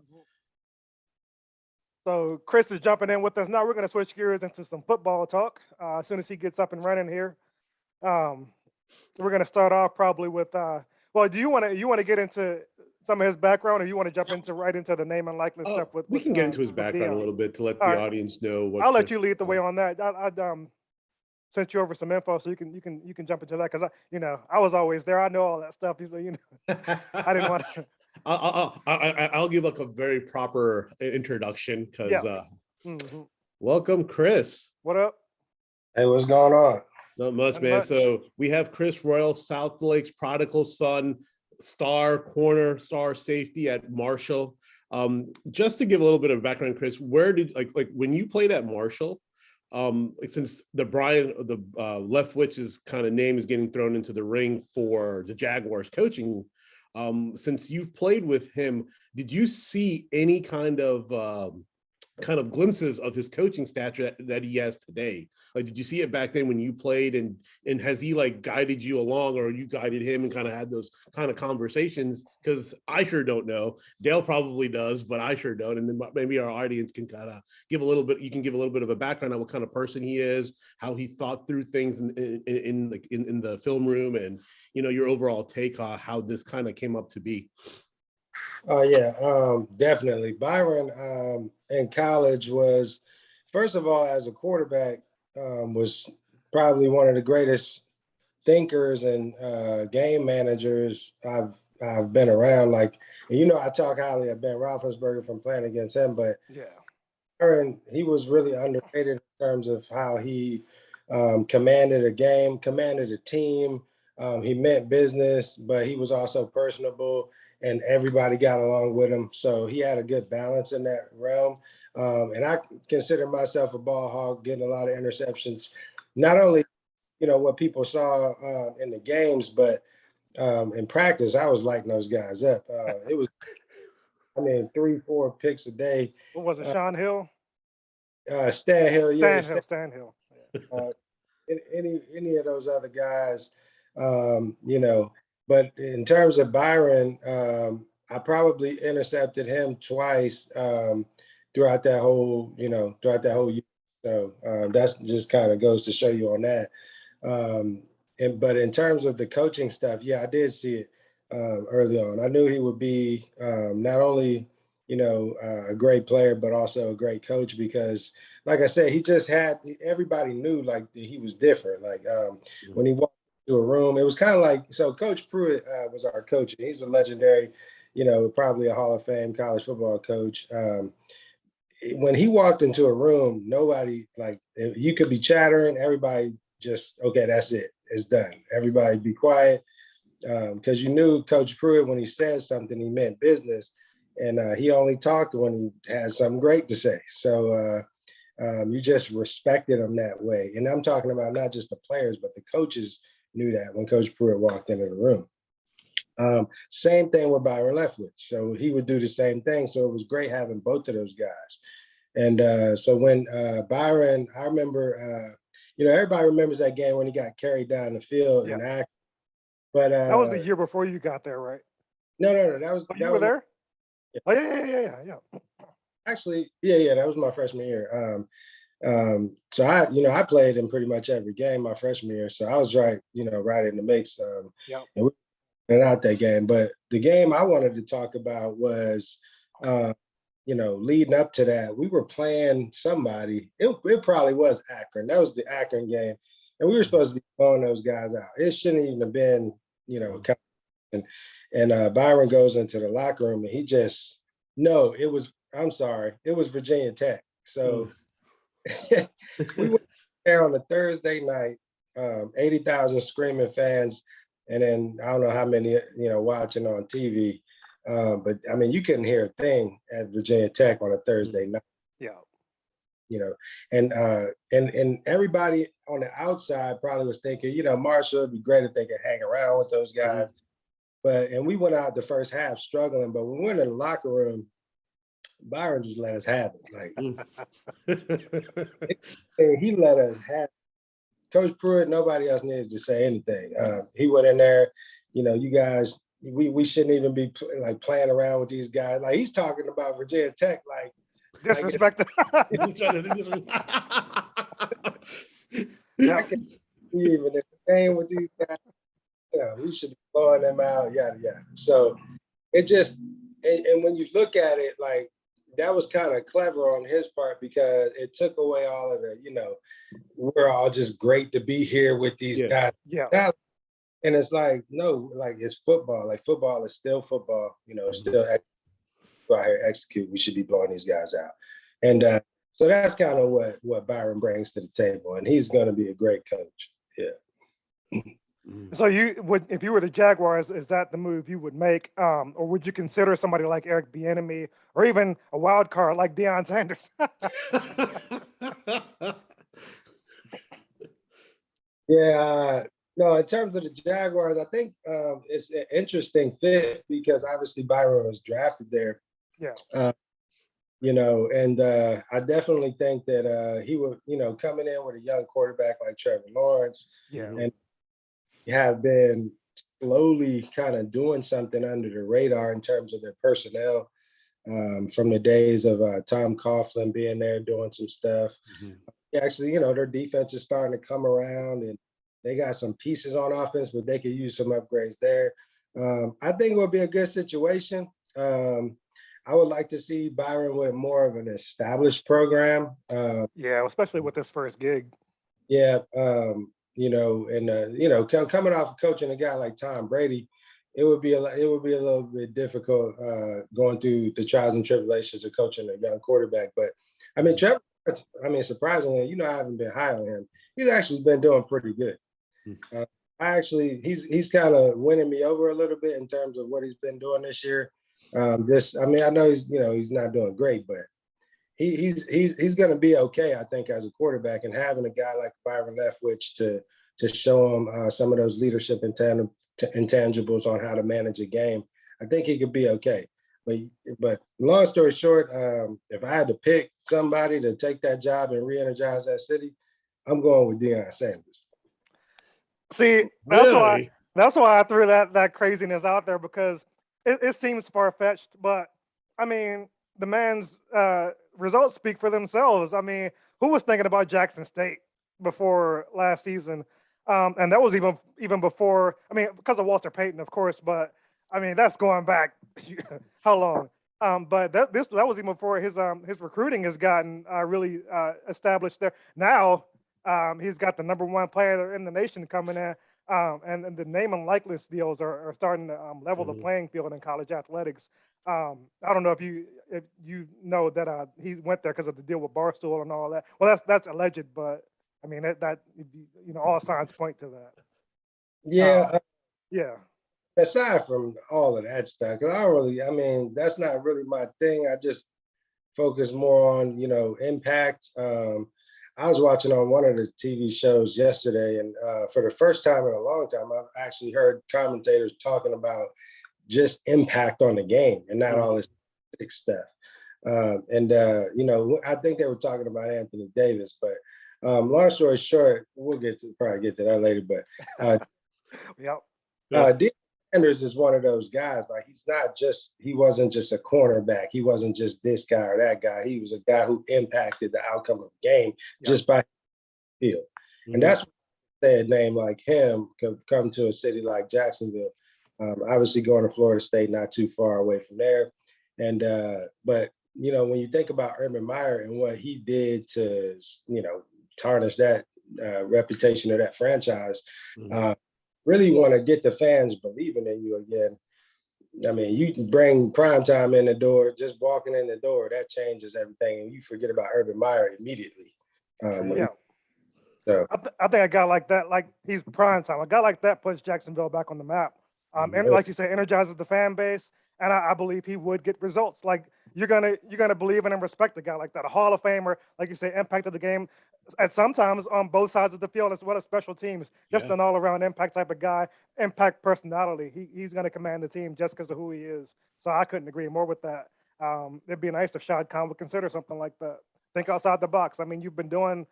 So Chris is jumping in with us now. We're going to switch gears into some football talk as soon as he gets up and running here. We're going to start off probably with. Well, do you want to get into some of his background, or you want to jump right into the name and likeness stuff? We can get into his background a little bit to let the audience know what. I'll let you lead the way on that. I'd sent you over some info so you can jump into that, because I was always there. I know all that stuff. So I didn't want to. I'll give like a very proper introduction because welcome, Chris. What up? Hey, what's going on? Not much, man. So we have Chris Royal, South Lake's prodigal son, star safety at Marshall. Just to give a little bit of background, Chris, where did like when you played at Marshall? Since the Leftwich's kind of name is getting thrown into the ring for the Jaguars coaching, since you've played with him, did you see any kind of glimpses of his coaching stature that he has today? Like, did you see it back then when you played, and has he like guided you along, or you guided him and kind of had those kind of conversations? Because I sure don't know. Dale probably does, but I sure don't. And then maybe our audience can kind of give a little bit. You can give a little bit of a background on what kind of person he is, how he thought through things in the film room, and your overall take on how this kind of came up to be. Definitely. Byron in college was, first of all, as a quarterback, was probably one of the greatest thinkers and game managers I've been around. Like, I talk highly of Ben Roethlisberger from playing against him, but Byron, he was really underrated in terms of how he commanded a game, commanded a team. He meant business, but he was also personable, and everybody got along with him. So he had a good balance in that realm. And I consider myself a ball hog, getting a lot of interceptions, not only, what people saw in the games, but in practice, I was lighting those guys up. It was, 3-4 picks a day. What was it, Sean Hill? Stan Hill, yeah. Stan Hill. Any of those other guys, but in terms of Byron, I probably intercepted him twice throughout that whole year. So that's just kind of goes to show you on that. But in terms of the coaching stuff, I did see it early on. I knew he would be not only, a great player, but also a great coach, because like I said, everybody knew like that he was different. Like when he walked to a room, it was kind of like, so Coach Pruitt was our coach, and he's a legendary, probably a Hall of Fame college football coach. When he walked into a room, nobody, like, you could be chattering, everybody just, okay, that's it, it's done. Everybody be quiet, because you knew Coach Pruitt, when he said something, he meant business, and he only talked when he had something great to say. So you just respected him that way. And I'm talking about not just the players, but the coaches knew that when Coach Pruitt walked into the room. Same thing with Byron Leftwich. So he would do the same thing. So it was great having both of those guys. And so when Byron, I remember, everybody remembers that game when he got carried down the field in action. But that was the year before you got there, right? No. That was. You were there? Yeah. Oh yeah. Actually, that was my freshman year. So I played in pretty much every game my freshman year. So I was right in the mix. And we went out that game. But the game I wanted to talk about was, leading up to that, we were playing somebody. It probably was Akron. That was the Akron game. And we were supposed to be blowing those guys out. It shouldn't even have been, and Byron goes into the locker room, and he just, it was Virginia Tech. So we went there on a Thursday night, 80,000 screaming fans, and then I don't know how many, watching on TV. But you couldn't hear a thing at Virginia Tech on a Thursday night. And everybody on the outside probably was thinking, Marshall, it'd be great if they could hang around with those guys. And we went out the first half struggling, but when we went in the locker room, Byron just let us have it. Like he let us have it. Coach Pruitt, nobody else needed to say anything. He went in there, you guys, we shouldn't even be playing around with these guys. Like he's talking about Virginia Tech, disrespect. I can't even entertain with these guys. We should be blowing them out, yada yada. So it just, and when you look at it, like that was kind of clever on his part because it took away all of the, we're all just great to be here with these guys. Yeah. And it's like, no, like it's football. Like football is still football. It's still go out here execute. We should be blowing these guys out. And so that's kind of what Byron brings to the table. And he's going to be a great coach. Yeah. So you would, if you were the Jaguars, is that the move you would make, or would you consider somebody like Eric Bieniemy, or even a wild card like Deion Sanders? Yeah, no. In terms of the Jaguars, I think it's an interesting fit because obviously Byron was drafted there. Yeah. And I definitely think that he would, coming in with a young quarterback like Trevor Lawrence, and have been slowly kind of doing something under the radar in terms of their personnel from the days of Tom Coughlin being there doing some stuff. Actually, their defense is starting to come around and they got some pieces on offense, but they could use some upgrades there. I think it would be a good situation. I would like to see Byron with more of an established program. Especially with this first gig. Yeah, coming off coaching a guy like Tom Brady, it would be a little bit difficult going through the trials and tribulations of coaching a young quarterback. But I mean, Trevor, surprisingly, I haven't been high on him. He's actually been doing pretty good. He's kind of winning me over a little bit in terms of what he's been doing this year. I know he's not doing great, but he's going to be okay, I think, as a quarterback, and having a guy like Byron Leftwich to show him some of those leadership intangibles on how to manage a game, I think he could be okay. But long story short, if I had to pick somebody to take that job and re-energize that city, I'm going with Deion Sanders. See, that's why I threw that craziness out there, because it seems far-fetched, but I mean, the man's results speak for themselves. I mean, who was thinking about Jackson State before last season? And that was even before, because of Walter Payton, of course, but I mean, that's going back how long? But that was even before his recruiting has gotten really established there. Now he's got the #1 player in the nation coming in, and the name and likeness deals are starting to level the playing field in college athletics. I don't know if you know that he went there because of the deal with Barstool and all that. Well, that's alleged, but I mean that all signs point to that. Yeah. Yeah. Aside from all of that stuff, because that's not really my thing. I just focus more on, impact. I was watching on one of the TV shows yesterday, and for the first time in a long time, I've actually heard commentators talking about just impact on the game and not all this stuff. I think they were talking about Anthony Davis, but long story short, we'll probably get to that later. But Deion Sanders is one of those guys. Like he wasn't just a cornerback. He wasn't just this guy or that guy. He was a guy who impacted the outcome of the game just by field. And that's why a name like him could come to a city like Jacksonville. Obviously going to Florida State, not too far away from there. And but when you think about Urban Meyer and what he did to tarnish that reputation of that franchise, really want to get the fans believing in you again. I mean, you can bring primetime in the door, just walking in the door, that changes everything, and you forget about Urban Meyer immediately. So I think a guy like that, like he's primetime. A guy like that puts Jacksonville back on the map. And like you say, energizes the fan base, and I believe he would get results. Like you're gonna believe in and respect a guy like that, a Hall of Famer, like you say, impacted the game at sometimes on both sides of the field as well as special teams. Just an all-around impact type of guy, impact personality. He's gonna command the team just because of who he is. So I couldn't agree more with that. It'd be nice if Shad Khan would consider something like that. Think outside the box. I mean, you've been doing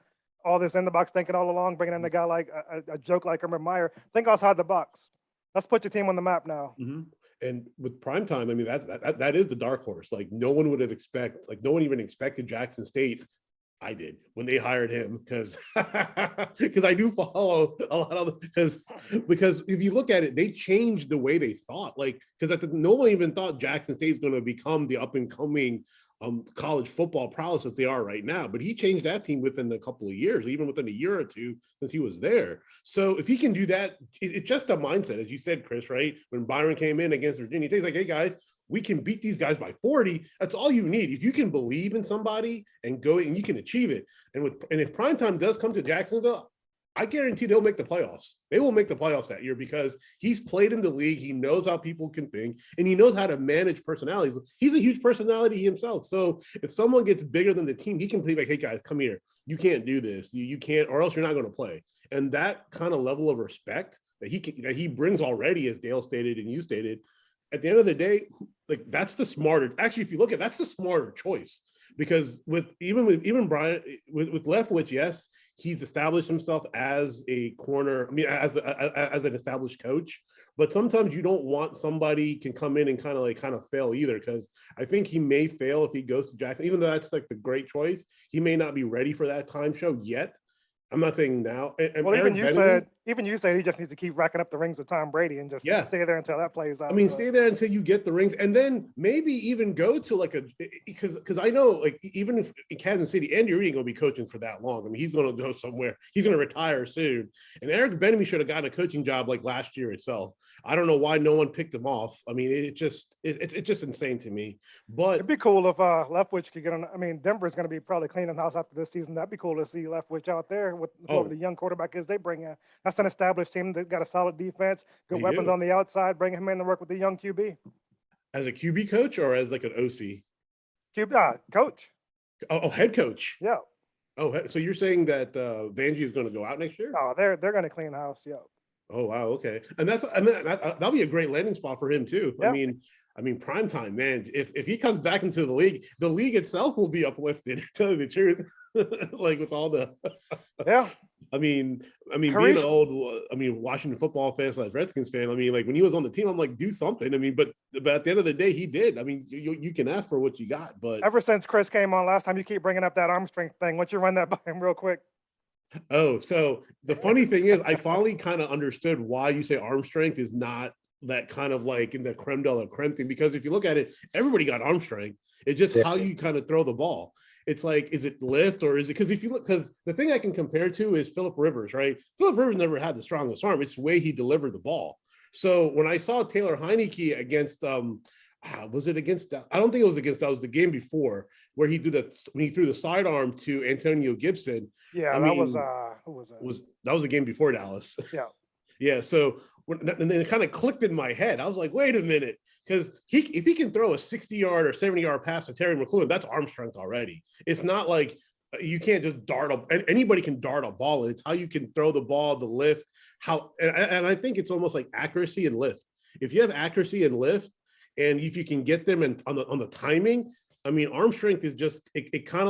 all this in the box thinking all along, bringing in a guy like a joke like Urban Meyer. Think outside the box. Let's put your team on the map now. And with primetime, I mean, that is the dark horse. Like no one would have no one even expected Jackson State. I did when they hired him because I do follow a lot of because if you look at it, they changed the way they thought. Like because no one even thought Jackson State is going to become the up and coming college football prowess that they are right now. But he changed that team within a couple of years, even within a year or two since he was there. So if he can do that, it's just a mindset, as you said, Chris. Right when Byron came in against Virginia, he's like, "Hey guys, we can beat these guys by 40. That's all you need. If you can believe in somebody and go and you can achieve it. And if primetime does come to Jacksonville, I guarantee they'll make the playoffs. They will make the playoffs that year because he's played in the league. He knows how people can think and he knows how to manage personalities. He's a huge personality himself. So if someone gets bigger than the team, he can be like, hey guys, come here. You can't do this. You can't, or else you're not going to play. And that kind of level of respect that he brings already, as Dale stated and you stated, at the end of the day, like that's the smarter. Actually, if you look at that's the smarter choice because with Brian with Leftwich, yes, he's established himself as a corner. I mean, as an established coach. But sometimes you don't want somebody can come in and kind of fail either because I think he may fail if he goes to Jackson. Even though that's like the great choice, he may not be ready for that time show yet. I'm not saying now. And well, even you said he just needs to keep racking up the rings with Tom Brady and just stay there until that plays out. I mean, stay there until you get the rings, and then maybe even go to like because I know like even if in Kansas City, Andy Reid ain't gonna be coaching for that long. I mean, he's gonna go somewhere. He's gonna retire soon. And Eric Bieniemy should have gotten a coaching job like last year itself. I don't know why no one picked him off. I mean, it's just insane to me. But it'd be cool if Leftwich could get on. I mean, Denver's going to be probably cleaning house after this season. That'd be cool to see Leftwich out there with whoever the young quarterback is they bring in. That's an established team that got a solid defense, good weapons on the outside. Bring him in to work with the young QB. As a QB coach or as like an OC? Coach. Oh, head coach. Yeah. Oh, so you're saying that Vanjie is going to go out next year? Oh, they're going to clean house. Yeah. Oh wow, okay, and that'll be a great landing spot for him too. Yep. I mean, primetime, man. If he comes back into the league itself will be uplifted. To tell you the truth, like with all the I mean, being an old, Washington football fan / Redskins fan. I mean, like when he was on the team, I'm like, do something. I mean, but at the end of the day, he did. I mean, you can ask for what you got, but ever since Chris came on last time, you keep bringing up that arm strength thing. Why don't you run that by him real quick? Oh, so the funny thing is, I finally kind of understood why you say arm strength is not that kind of like in the creme de la creme thing. Because if you look at it, everybody got arm strength. It's just how you kind of throw the ball. It's like, is it lift or is it because if you look, because the thing I can compare to is Phillip Rivers, right? Phillip Rivers never had the strongest arm. It's the way he delivered the ball. So when I saw Taylor Heineke against was it against? I don't think it was against. That was the game before where he when he threw the sidearm to Antonio Gibson. Yeah, that was who was that? That was the game before Dallas. Yeah, yeah. So and then it kind of clicked in my head. I was like, wait a minute, because if he can throw a 60-yard or 70-yard pass to Terry McLaurin, that's arm strength already. It's not like you can't just anybody can dart a ball. It's how you can throw the ball, the lift, and I think it's almost like accuracy and lift. If you have accuracy and lift. And if you can get them on the timing, I mean, arm strength is just it kind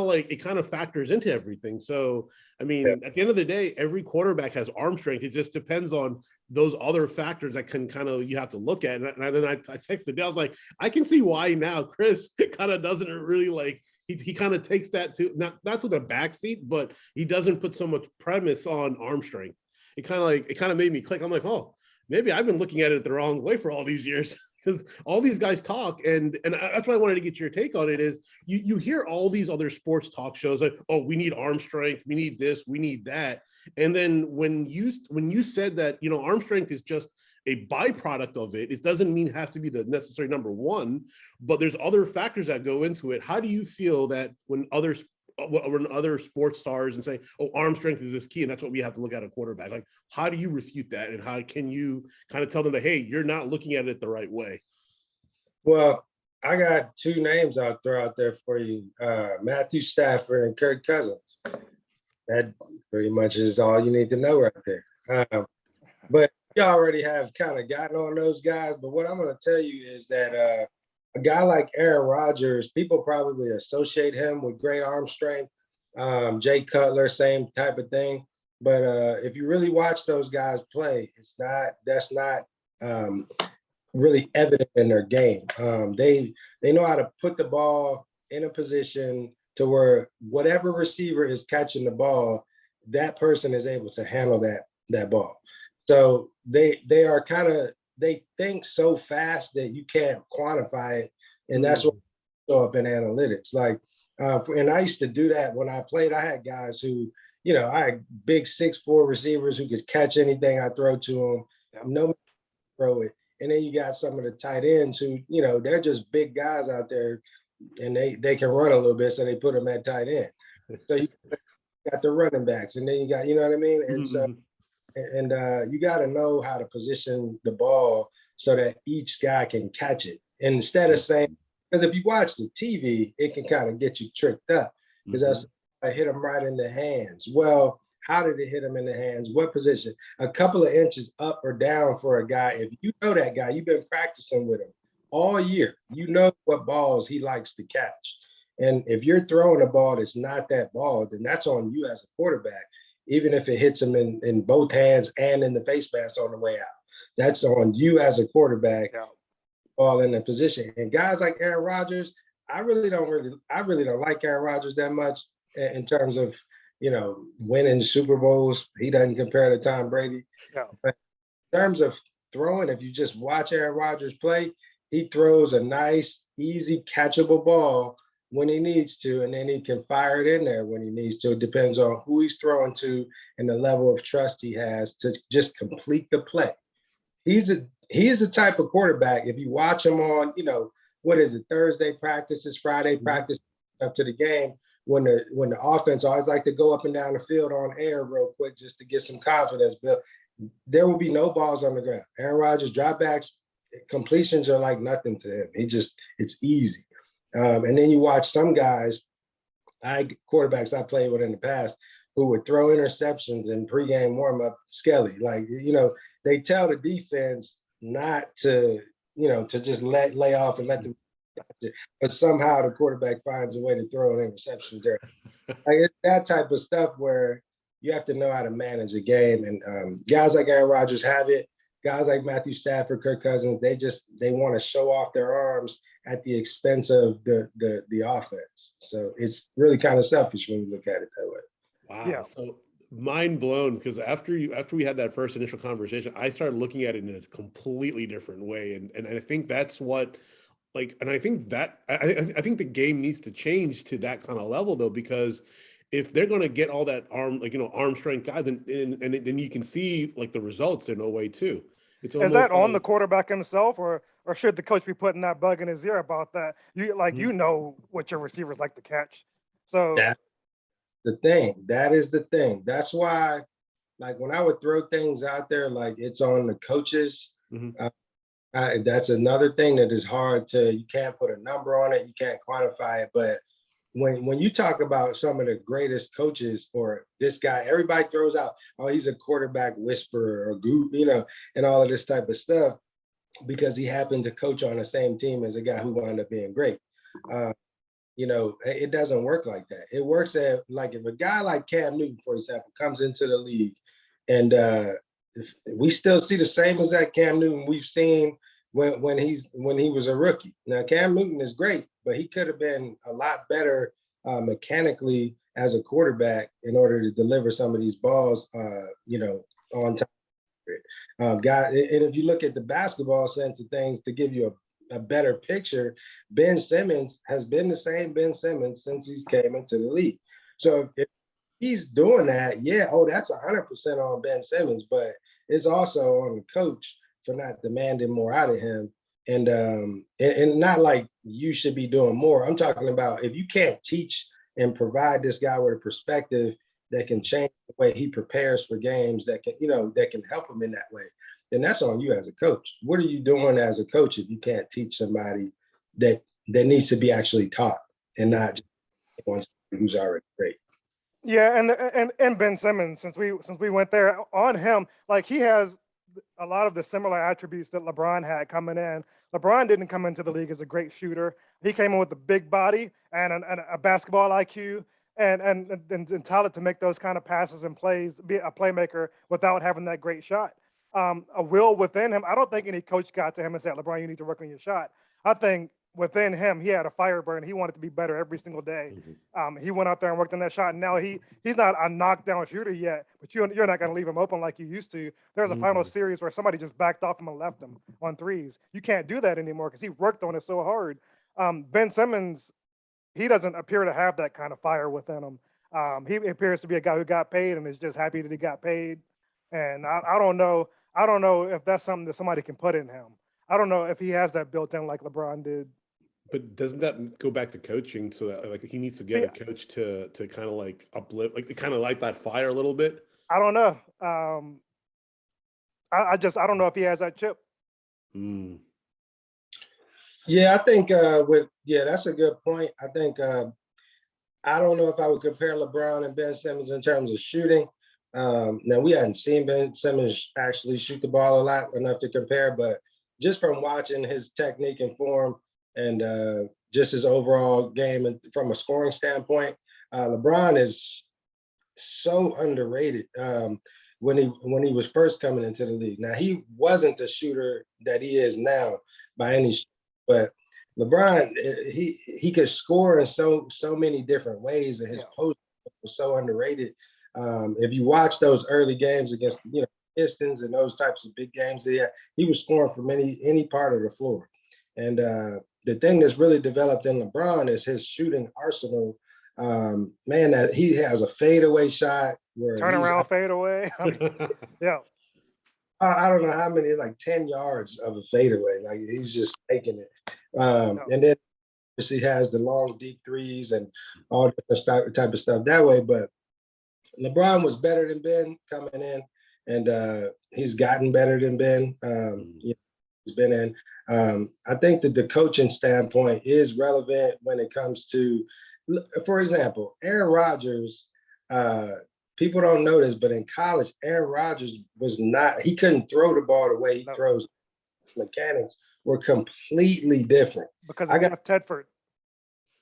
of factors into everything. So I mean, at the end of the day, every quarterback has arm strength. It just depends on those other factors that can you have to look at. And then I texted Dale, I was like, I can see why now Chris kind of doesn't really like he kind of takes that to not to the backseat, but he doesn't put so much premise on arm strength. It kind of made me click. I'm like, oh, maybe I've been looking at it the wrong way for all these years. Because all these guys talk, and that's why I wanted to get your take on it. Is you hear all these other sports talk shows like, oh, we need arm strength, we need this, we need that, and then when you said that arm strength is just a byproduct of it, it doesn't mean it has to be the necessary number one, but there's other factors that go into it. How do you feel that when other sports stars and say, oh, arm strength is this key and that's what we have to look at a quarterback, like how do you refute that and how can you kind of tell them that, hey, you're not looking at it the right way? Well, I got two names I'll throw out there for you, Matthew Stafford and Kirk Cousins. That pretty much is all you need to know right there. But you already have kind of gotten on those guys, but what I'm going to tell you is that a guy like Aaron Rodgers, people probably associate him with great arm strength, Jay Cutler, same type of thing. But if you really watch those guys play, that's not really evident in their game. They know how to put the ball in a position to where whatever receiver is catching the ball, that person is able to handle that ball. So they are kind of, they think so fast that you can't quantify it, and that's what show up in analytics. Like, and I used to do that when I played. I had guys who, I had big 6'4" receivers who could catch anything I throw to them. Yeah. No throw it. And then you got some of the tight ends who, they're just big guys out there, and they can run a little bit, so they put them at tight end. So you got the running backs, and then you got, you know what I mean? And so, and you got to know how to position the ball so that each guy can catch it. And instead of saying, because if you watch the TV, it can kind of get you tricked up, because I hit them right in the hands. Well, how did it hit him in the hands? What position? A couple of inches up or down for a guy. If you know that guy, you've been practicing with him all year. You know what balls he likes to catch. And if you're throwing a ball that's not that ball, then that's on you as a quarterback, even if it hits him in both hands and in the face mask on the way out. That's on you as a quarterback, ball in the position. And guys like Aaron Rodgers, I really don't like Aaron Rodgers that much in terms of, winning Super Bowls. He doesn't compare to Tom Brady. Yeah. But in terms of throwing, if you just watch Aaron Rodgers play, he throws a nice, easy, catchable ball when he needs to, and then he can fire it in there when he needs to. It depends on who he's throwing to and the level of trust he has to just complete the play. He's the type of quarterback, if you watch him on, what is it, Thursday practices, Friday practice up to the game, when the offense always like to go up and down the field on air real quick just to get some confidence built, there will be no balls on the ground. Aaron Rodgers dropbacks, completions are like nothing to him. It's easy. And then you watch some guys, quarterbacks I played with in the past, who would throw interceptions in pregame warmup, Skelly. Like, they tell the defense not to, to just lay off and let them, but somehow the quarterback finds a way to throw an interception there. Like, it's that type of stuff where you have to know how to manage a game. And guys like Aaron Rodgers have it. Guys like Matthew Stafford, Kirk Cousins, they want to show off their arms at the expense of the offense. So it's really kind of selfish when you look at it that way. Wow. Yeah. So mind blown, because after we had that first initial conversation, I started looking at it in a completely different way. And I think that's what, and I think that I think the game needs to change to that kind of level, though, because if they're going to get all that arm strength guys, then you can see the results in a way too. It's Is that on the quarterback himself, or should the coach be putting that bug in his ear about that? You know what your receivers like to catch. So that's the thing. That is the thing. That's why, when I would throw things out there, it's on the coaches. That's another thing that is hard you can't put a number on it. You can't quantify it. But when you talk about some of the greatest coaches, or this guy, everybody throws out, oh, he's a quarterback whisperer or and all of this type of stuff, because he happened to coach on the same team as a guy who wound up being great. It doesn't work like that. It works if a guy like Cam Newton, for example, comes into the league, and we still see the same as that Cam Newton we've seen when he was a rookie. Now, Cam Newton is great, but he could have been a lot better mechanically as a quarterback in order to deliver some of these balls, on time. And if you look at the basketball sense of things, to give you a better picture, Ben Simmons has been the same Ben Simmons since he's came into the league. So if he's doing that, that's 100% on Ben Simmons, but it's also on the coach for not demanding more out of him. And not like you should be doing more. I'm talking about, if you can't teach and provide this guy with a perspective that can change the way he prepares for games, that can help him in that way, then that's on you as a coach. What are you doing as a coach if you can't teach somebody that needs to be actually taught, and not just on somebody who's already great? Yeah, and Ben Simmons, since we went there on him, he has a lot of the similar attributes that LeBron had coming in. LeBron didn't come into the league as a great shooter. He came in with a big body and a basketball IQ. and talented to make those kind of passes and plays, be a playmaker without having that great shot. A will within him. I don't think any coach got to him and said, LeBron, you need to work on your shot. I think within him, he had a fire burn. He wanted to be better every single day. He went out there and worked on that shot. And now he's not a knockdown shooter yet, but you're not going to leave him open like you used to. There's a final series where somebody just backed off him and left him on threes. You can't do that anymore because he worked on it so hard. Ben Simmons, he doesn't appear to have that kind of fire within him. He appears to be a guy who got paid and is just happy that he got paid. And I don't know. I don't know if that's something that somebody can put in him. I don't know if he has that built in like LeBron did. But doesn't that go back to coaching? So that like he needs to get a coach to kind of like uplift, like kind of light that fire a little bit. I don't know. I don't know if he has that chip. Yeah, I think that's a good point. I think I don't know if I would compare LeBron and Ben Simmons in terms of shooting. Now we hadn't seen Ben Simmons actually shoot the ball a lot enough to compare, but just from watching his technique and form and just his overall game and from a scoring standpoint, LeBron is so underrated. When he was first coming into the league, now he wasn't the shooter that he is now by any stretch, but LeBron, he could score in so many different ways, and his post was so underrated. If you watch those early games against Pistons and those types of big games, he was scoring from any part of the floor. And the thing that's really developed in LeBron is his shooting arsenal. Man, that he has a fadeaway shot where turnaround fadeaway. Yeah. I don't know how many, like 10 yards of a fadeaway. Like he's just taking it. And then he has the long deep threes and all different type of stuff that way. But LeBron was better than Ben coming in, and he's gotten better than Ben. He's been in. I think that the coaching standpoint is relevant when it comes to, for example, Aaron Rodgers. People don't know this, but in college, Aaron Rodgers he couldn't throw the ball the way he throws. Mechanics were completely different. Because of Jeff Tedford.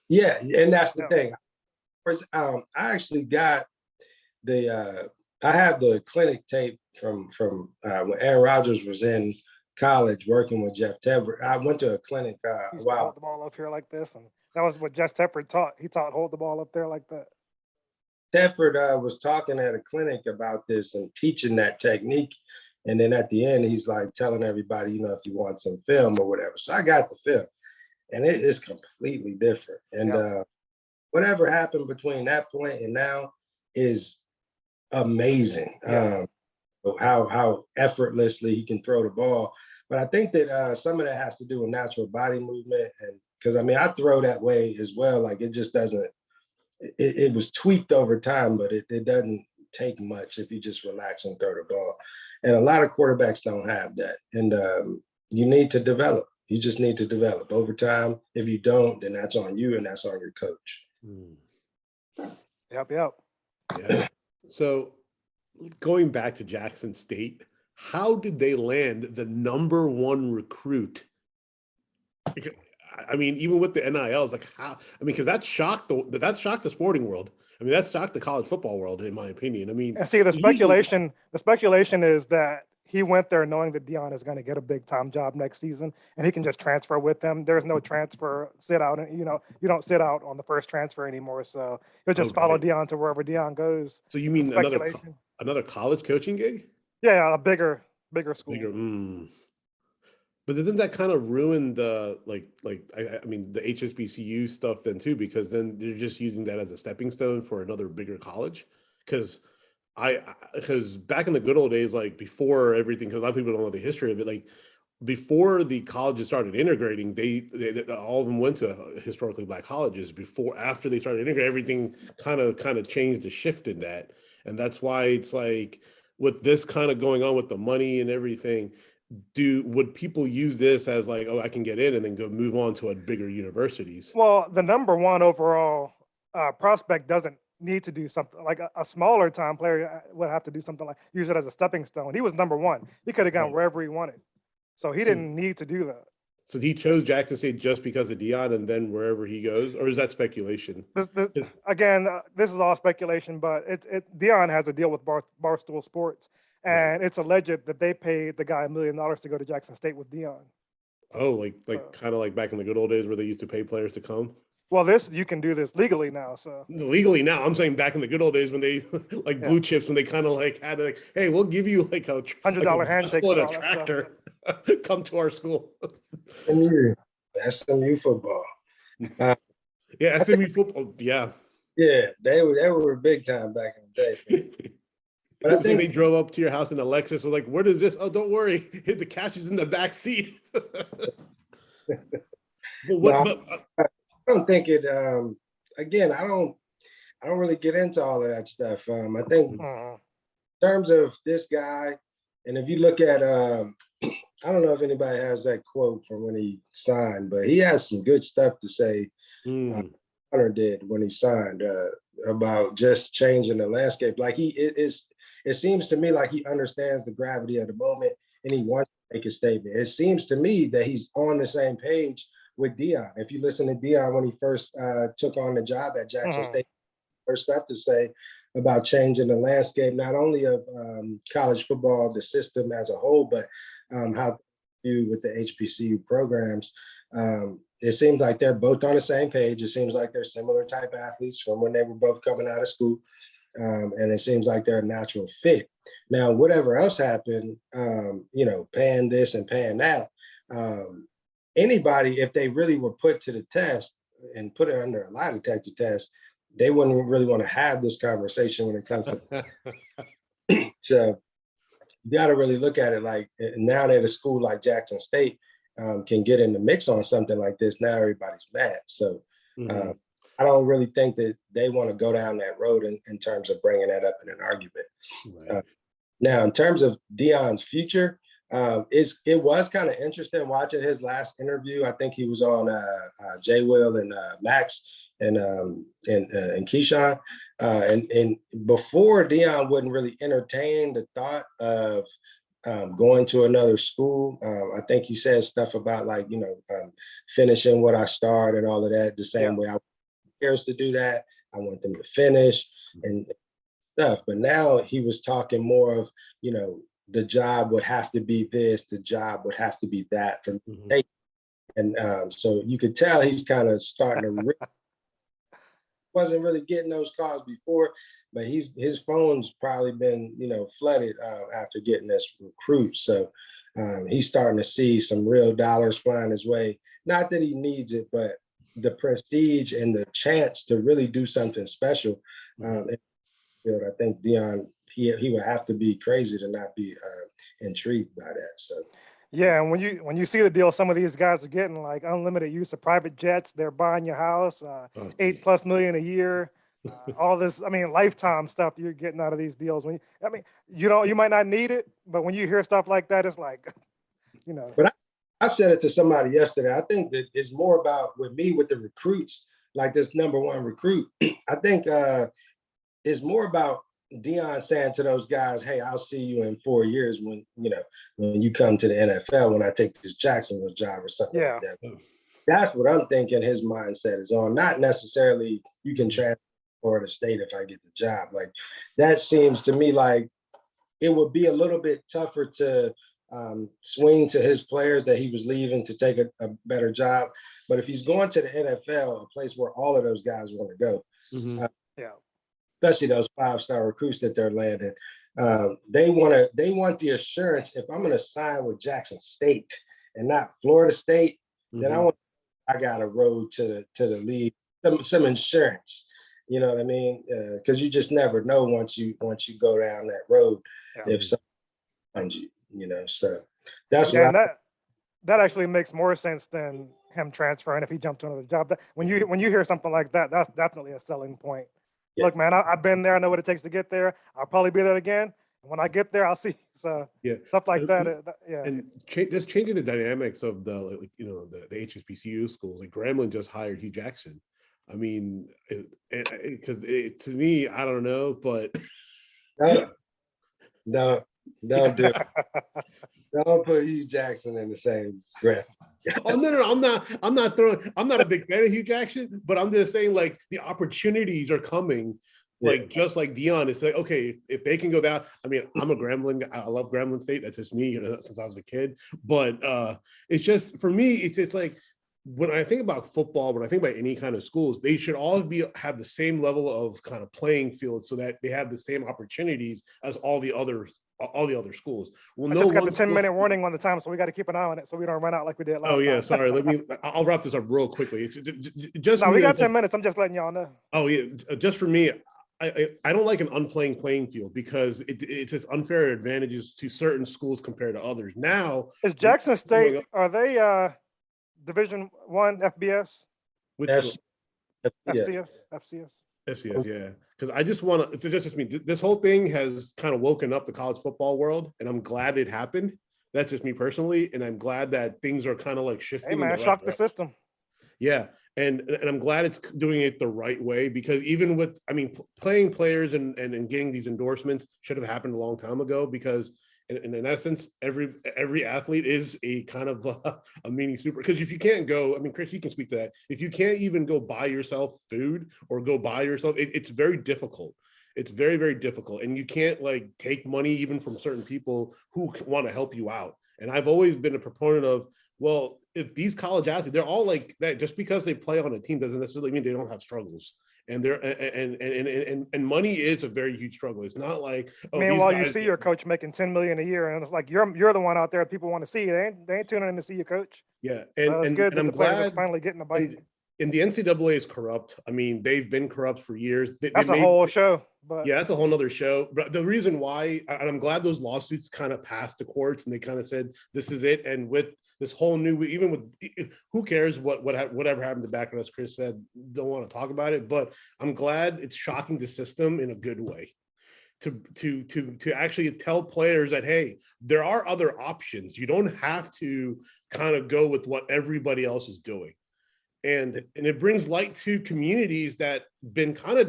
Yeah, and that's the thing. I actually got I have the clinic tape from when Aaron Rodgers was in college working with Jeff Tedford. I went to a clinic hold the ball up here like this, and that was what Jeff Tedford taught. He taught hold the ball up there like that. Tedford was talking at a clinic about this and teaching that technique. And then at the end, he's like telling everybody, if you want some film or whatever. So I got the film, and it is completely different. And whatever happened between that point and now is amazing. How effortlessly he can throw the ball. But I think that some of that has to do with natural body movement. And because I throw that way as well. Like it just doesn't. It was tweaked over time, but it doesn't take much if you just relax and throw the ball. And a lot of quarterbacks don't have that. And you need to develop. You just need to develop over time. If you don't, then that's on you and that's on your coach. Yep. Yeah. So going back to Jackson State, how did they land the #1 recruit? I mean, even with the NILs, like how? I mean, because that shocked the sporting world. I mean, that shocked the college football world, in my opinion. I mean, and see, the speculation is that he went there knowing that Deion is going to get a big time job next season, and he can just transfer with them. There's no transfer sit out, and you don't sit out on the first transfer anymore. So he'll just follow Deion to wherever Deion goes. So you mean another college coaching gig? Yeah, a bigger school. But didn't that kind of ruin the I mean the HSBCU stuff then too, because then they're just using that as a stepping stone for another bigger college? Because back in the good old days, like before everything, because a lot of people don't know the history of it, like before the colleges started integrating, they all of them went to historically Black colleges. After they started integrating, everything kind of changed, the shift in that, and that's why it's like with this kind of going on with the money and everything. Would people use this as like, oh, I can get in and then go move on to a bigger universities? Well, the #1 overall prospect doesn't need to do something like a smaller time player would have to do something like use it as a stepping stone. He was #1. He could have gone wherever he wanted. So he didn't need to do that. So he chose Jackson State just because of Deion, and then wherever he goes, or is that speculation? Again, this is all speculation, but Deion has a deal with Barstool Sports, and it's alleged that they paid the guy $1 million to go to Jackson State with Deion. Oh, like kind of like back in the good old days where they used to pay players to come. Well, you can do this legally now. So legally now, I'm saying back in the good old days when they like blue chips, when they kind of like had like, hey, we'll give you like a $100 handshakes and and a all that tractor. Come to our school. SMU football. Yeah, SMU football. Yeah. Yeah, they were big time back in the day. But I think they drove up to your house in a Lexus. Like, where does this? Oh, don't worry, the cash is in the back seat. I don't think it. Again, I don't really get into all of that stuff. I think in terms of this guy, and if you look at, I don't know if anybody has that quote from when he signed, but he has some good stuff to say. Hunter did when he signed about just changing the landscape. Like it seems to me like he understands the gravity of the moment and he wants to make a statement. It seems to me that he's on the same page with Deion. If you listen to Deion when he first took on the job at Jackson State, first stuff to say about changing the landscape, not only of college football, the system as a whole, but how you with the HBCU programs. It seems like they're both on the same page. It seems like they're similar type athletes from when they were both coming out of school. And it seems like they're a natural fit. Now, whatever else happened, paying this and paying that, anybody, if they really were put to the test and put it under a lie detector test, they wouldn't really want to have this conversation when it comes to. So you got to really look at it like now that a school like Jackson State can get in the mix on something like this, now everybody's mad. So I don't really think that they want to go down that road in terms of bringing that up in an argument. Right. Now, in terms of Deion's future, it was kind of interesting watching his last interview. I think he was on Jay Will and Max and Keyshawn. And before, Deion wouldn't really entertain the thought of going to another school. I think he said stuff about like, finishing what I started and all of that the same way I want players to do that. I want them to finish and stuff. But now he was talking more of, the job would have to be this, the job would have to be that for me. And so you could tell he's kind of starting to wasn't really getting those calls before, but his phone's probably been, flooded after getting this recruit. So he's starting to see some real dollars flying his way. Not that he needs it, but the prestige and the chance to really do something special. I think Deion, he would have to be crazy to not be intrigued by that. So. Yeah, and when you see the deal some of these guys are getting, like unlimited use of private jets, they're buying your house, $8+ million a year, all this, lifetime stuff you're getting out of these deals. You might not need it, but when you hear stuff like that, it's like, But I said it to somebody yesterday. I think that it's more about with the recruits, like this number one recruit. I think it's more about Deion saying to those guys, "Hey, I'll see you in 4 years when you come to the NFL. When I take this Jacksonville job or something like that." That's what I'm thinking. His mindset is on. Not necessarily you can transfer to Florida State if I get the job. Like that seems to me like it would be a little bit tougher to swing to his players that he was leaving to take a better job. But if he's going to the NFL, a place where all of those guys want to go. Especially those 5-star recruits that they're landing. They want the assurance, if I'm going to sign with Jackson State and not Florida State, then I got a road to the league, some insurance. You know what I mean? Because you just never know once you go down that road if someone finds you. So that's what that actually makes more sense than him transferring if he jumped to another job. When you hear something like that, that's definitely a selling point. Yeah. Look, man, I've been there. I know what it takes to get there. I'll probably be there again. When I get there, I'll see. So stuff like that. And just changing the dynamics of the HBCU schools. Like Grambling just hired Hugh Jackson. I mean, because to me, I don't know, but no, don't do it. Don't put Hugh Jackson in the same breath. Oh no, I'm not a big fan of Hugh Jackson, but I'm just saying like the opportunities are coming. Like just like Deion, it's like, okay, if they can go down. I mean, I'm a Gremlin. I love Gremlin State. That's just me, you know, since I was a kid. But it's just for me, it's like when I think about football, when I think about any kind of schools, they should all have the same level of kind of playing field so that they have the same opportunities as all the other schools. Well, I just got the 10-minute warning on the time, so we got to keep an eye on it so we don't run out like we did last time. Oh yeah, sorry. I'll wrap this up real quickly. Just no, we got 10 minutes. I'm just letting y'all know. Oh yeah, just for me, I don't like an unplaying playing field because it's just unfair advantages to certain schools compared to others. Now, is Jackson State, are they Division I FBS? With FCS? FCS, yeah. Because I just want to just me. This whole thing has kind of woken up the college football world, and I'm glad it happened. That's just me personally, and I'm glad that things are kind of like shifting. Hey man, shock the system. Yeah, and I'm glad it's doing it the right way because even with, I mean, playing players and getting these endorsements should have happened a long time ago because in essence, every athlete is a kind of a mini super. Because if you can't go, I mean, Chris, you can speak to that. If you can't even go buy yourself food or go buy yourself, it's very difficult. It's very, very difficult. And you can't like take money even from certain people who want to help you out. And I've always been a proponent of, well, if these college athletes, they're all like that, just because they play on a team doesn't necessarily mean they don't have struggles. And they're and money is a very huge struggle. It's not like, oh, meanwhile you see your coach making $10 million a year, and it's like you're the one out there people want to see. They ain't tuning in to see your coach. Yeah, it's good that I'm the players are finally getting a bite. And the NCAA is corrupt. I mean, they've been corrupt for years. That's a whole show. But yeah, that's a whole nother show. But the reason why, and I'm glad those lawsuits kind of passed the courts and they kind of said, this is it. And with this whole new, even with, who cares whatever happened to back, and as Chris said, don't want to talk about it. But I'm glad it's shocking the system in a good way. To actually tell players that, hey, there are other options. You don't have to kind of go with what everybody else is doing. And it brings light to communities that been kind of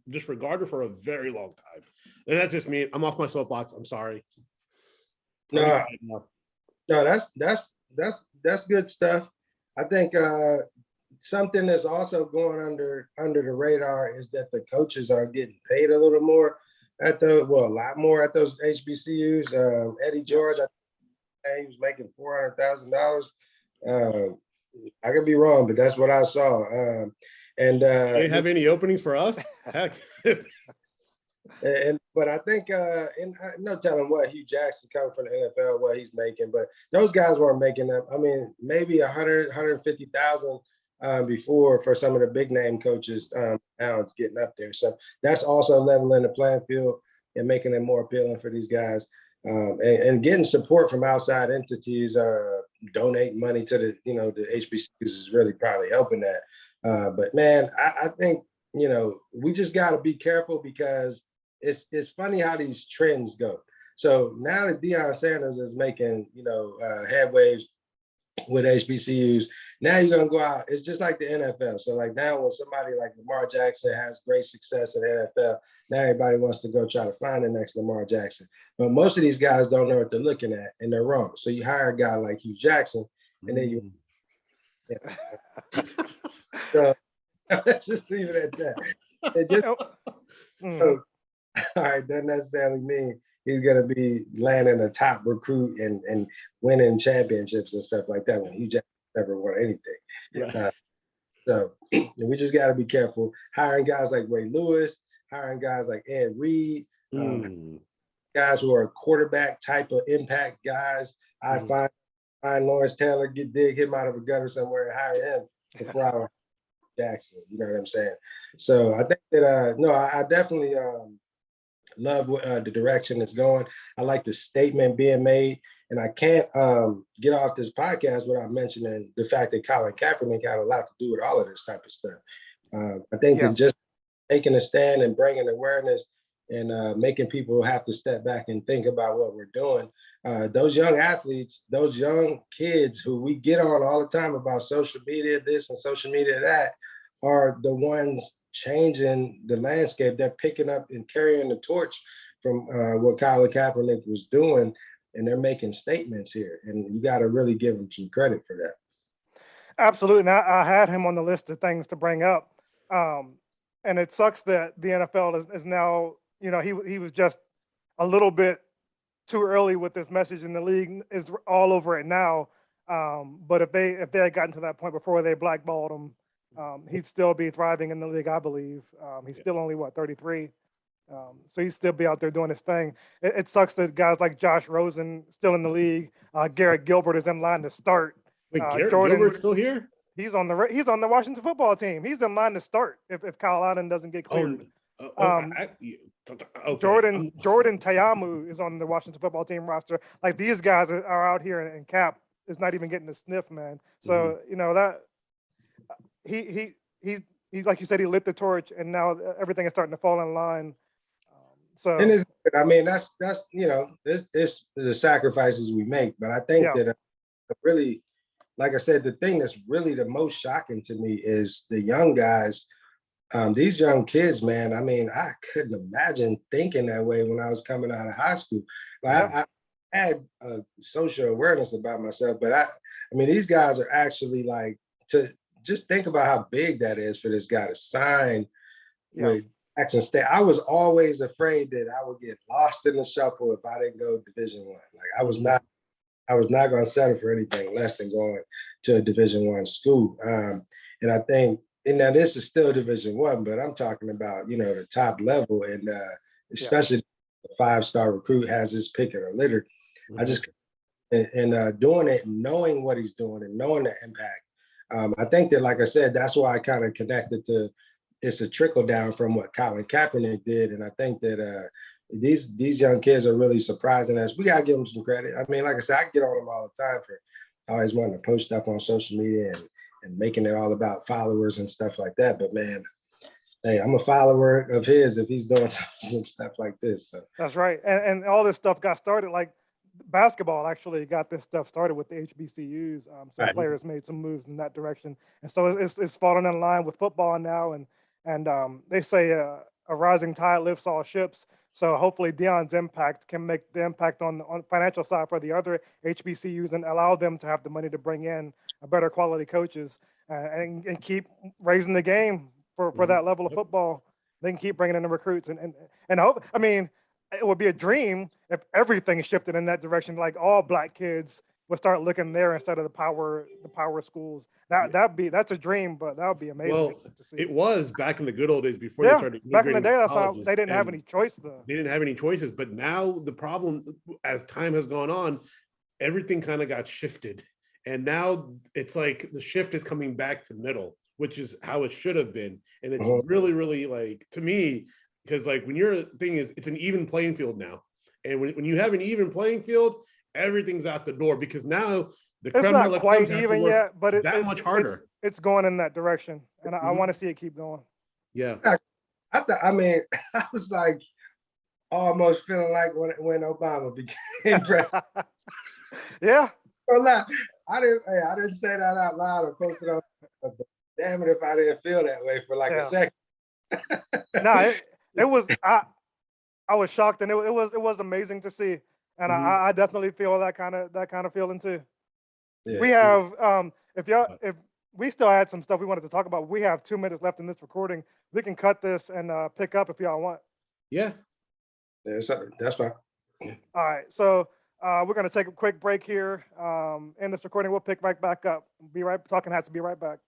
disregarded for a very long time. And that's just me. I'm off my soapbox. I'm sorry. No, that's good stuff. I think something that's also going under the radar is that the coaches are getting paid a little more a lot more at those HBCUs. Eddie George, he was making $400,000. I could be wrong, but that's what I saw. And do you have any openings for us? Heck. But I think no telling what Hugh Jackson coming from the NFL, what he's making, but those guys weren't making that. I mean, maybe 150,000 before for some of the big name coaches. Now it's getting up there. So that's also leveling the playing field and making it more appealing for these guys. And getting support from outside entities, donate money to the HBCUs is really probably helping that. But man, I think, we just got to be careful because it's funny how these trends go. So now that Deion Sanders is making, headways with HBCUs, now you're going to go out. It's just like the NFL. So like now when somebody like Lamar Jackson has great success in the NFL, now everybody wants to go try to find the next Lamar Jackson. But most of these guys don't know what they're looking at, and they're wrong. So you hire a guy like Hugh Jackson, and then you. Yeah. So let's just leave it at that. So, all right, doesn't necessarily mean he's going to be landing a top recruit and winning championships and stuff like that when Hugh Jackson never won anything. Right. So we just got to be careful. Hiring guys like Ray Lewis, hiring guys like Ed Reed, guys who are quarterback type of impact guys. I find Lawrence Taylor, dig him out of a gutter somewhere and hire him before I Jackson. You know what I'm saying? So I think that I definitely love the direction it's going. I like the statement being made, and I can't get off this podcast without mentioning the fact that Colin Kaepernick had a lot to do with all of this type of stuff. I think that just taking a stand and bringing awareness and making people have to step back and think about what we're doing. Those young athletes, those young kids who we get on all the time about social media, this and social media that, are the ones changing the landscape. They're picking up and carrying the torch from what Colin Kaepernick was doing, and they're making statements here. And you got to really give them some credit for that. Absolutely. And I had him on the list of things to bring up. And it sucks that the NFL is now, he was just a little bit too early with this message, and the league is all over it now. But if they had gotten to that point before they blackballed him, he'd still be thriving in the league, I believe. He's still only 33. So he'd still be out there doing his thing. It sucks that guys like Josh Rosen still in the league. Garrett Gilbert is in line to start. Wait, Garrett Jordan, Gilbert's still here? he's on the Washington football team. He's in line to start if Kyle Allen doesn't get cleared. Okay. Jordan Tayamu is on the Washington football team roster. Like, these guys are out here, and Cap is not even getting a sniff, man. So that he like you said, he lit the torch, and now everything is starting to fall in line. And I mean, that's it's the sacrifices we make. But I think that really, like I said, the thing that's really the most shocking to me is the young guys. These young kids, man, I mean, I couldn't imagine thinking that way when I was coming out of high school. Like, I had a social awareness about myself, but I mean, these guys are actually, like, to just think about how big that is for this guy to sign with Jackson State. I was always afraid that I would get lost in the shuffle if I didn't go Division I. Like, I was not going to settle for anything less than going to a Division I school. And I think, and now this is still Division I, but I'm talking about, the top level, and especially the 5-star recruit has his pick of the litter. I just, and doing it, knowing what he's doing and knowing the impact. I think that, like I said, that's why I kind of connected to, it's a trickle down from what Colin Kaepernick did. And I think that these young kids are really surprising us. We got to give them some credit. I mean, like I said, I get on them all the time for always wanting to post stuff on social media and making it all about followers and stuff like that. But man, hey, I'm a follower of his if he's doing some stuff like this. So. That's right. And all this stuff got started, like basketball actually got this stuff started with the HBCUs. So players made some moves in that direction. And so it's falling in line with football now. And they say a rising tide lifts all ships. So hopefully Deion's impact can make the impact on the financial side for the other HBCUs and allow them to have the money to bring in a better quality coaches and keep raising the game for that level of football. They can keep bringing in the recruits and hope. I mean, it would be a dream if everything shifted in that direction. Like, all black kids would start looking there instead of the power schools. That's a dream, but that would be amazing. Well, to see. It was back in the good old days before they started. Back in the day, that's how they didn't have any choice though. They didn't have any choices, but now the problem, as time has gone on, everything kind of got shifted, and now it's like the shift is coming back to middle, which is how it should have been, and it's really, really, like, to me, because like when your thing is, it's an even playing field now, and when you have an even playing field, everything's out the door, because now it's not quite even yet, but it's much harder. It's going in that direction, and I want to see it keep going. Yeah, I mean, I was like almost feeling like when Obama became president. Yeah. I didn't say that out loud or post it on. Damn it, if I didn't feel that way for like a second. No, it was. I was shocked, and it was amazing to see, and I definitely feel that kind of feeling too. Yeah. We have if we still had some stuff we wanted to talk about. We have 2 minutes left in this recording. We can cut this and pick up if y'all want. Yeah, that's fine. All right, so we're gonna take a quick break here. In this recording, we'll pick right back up. Talking Hats will be right back.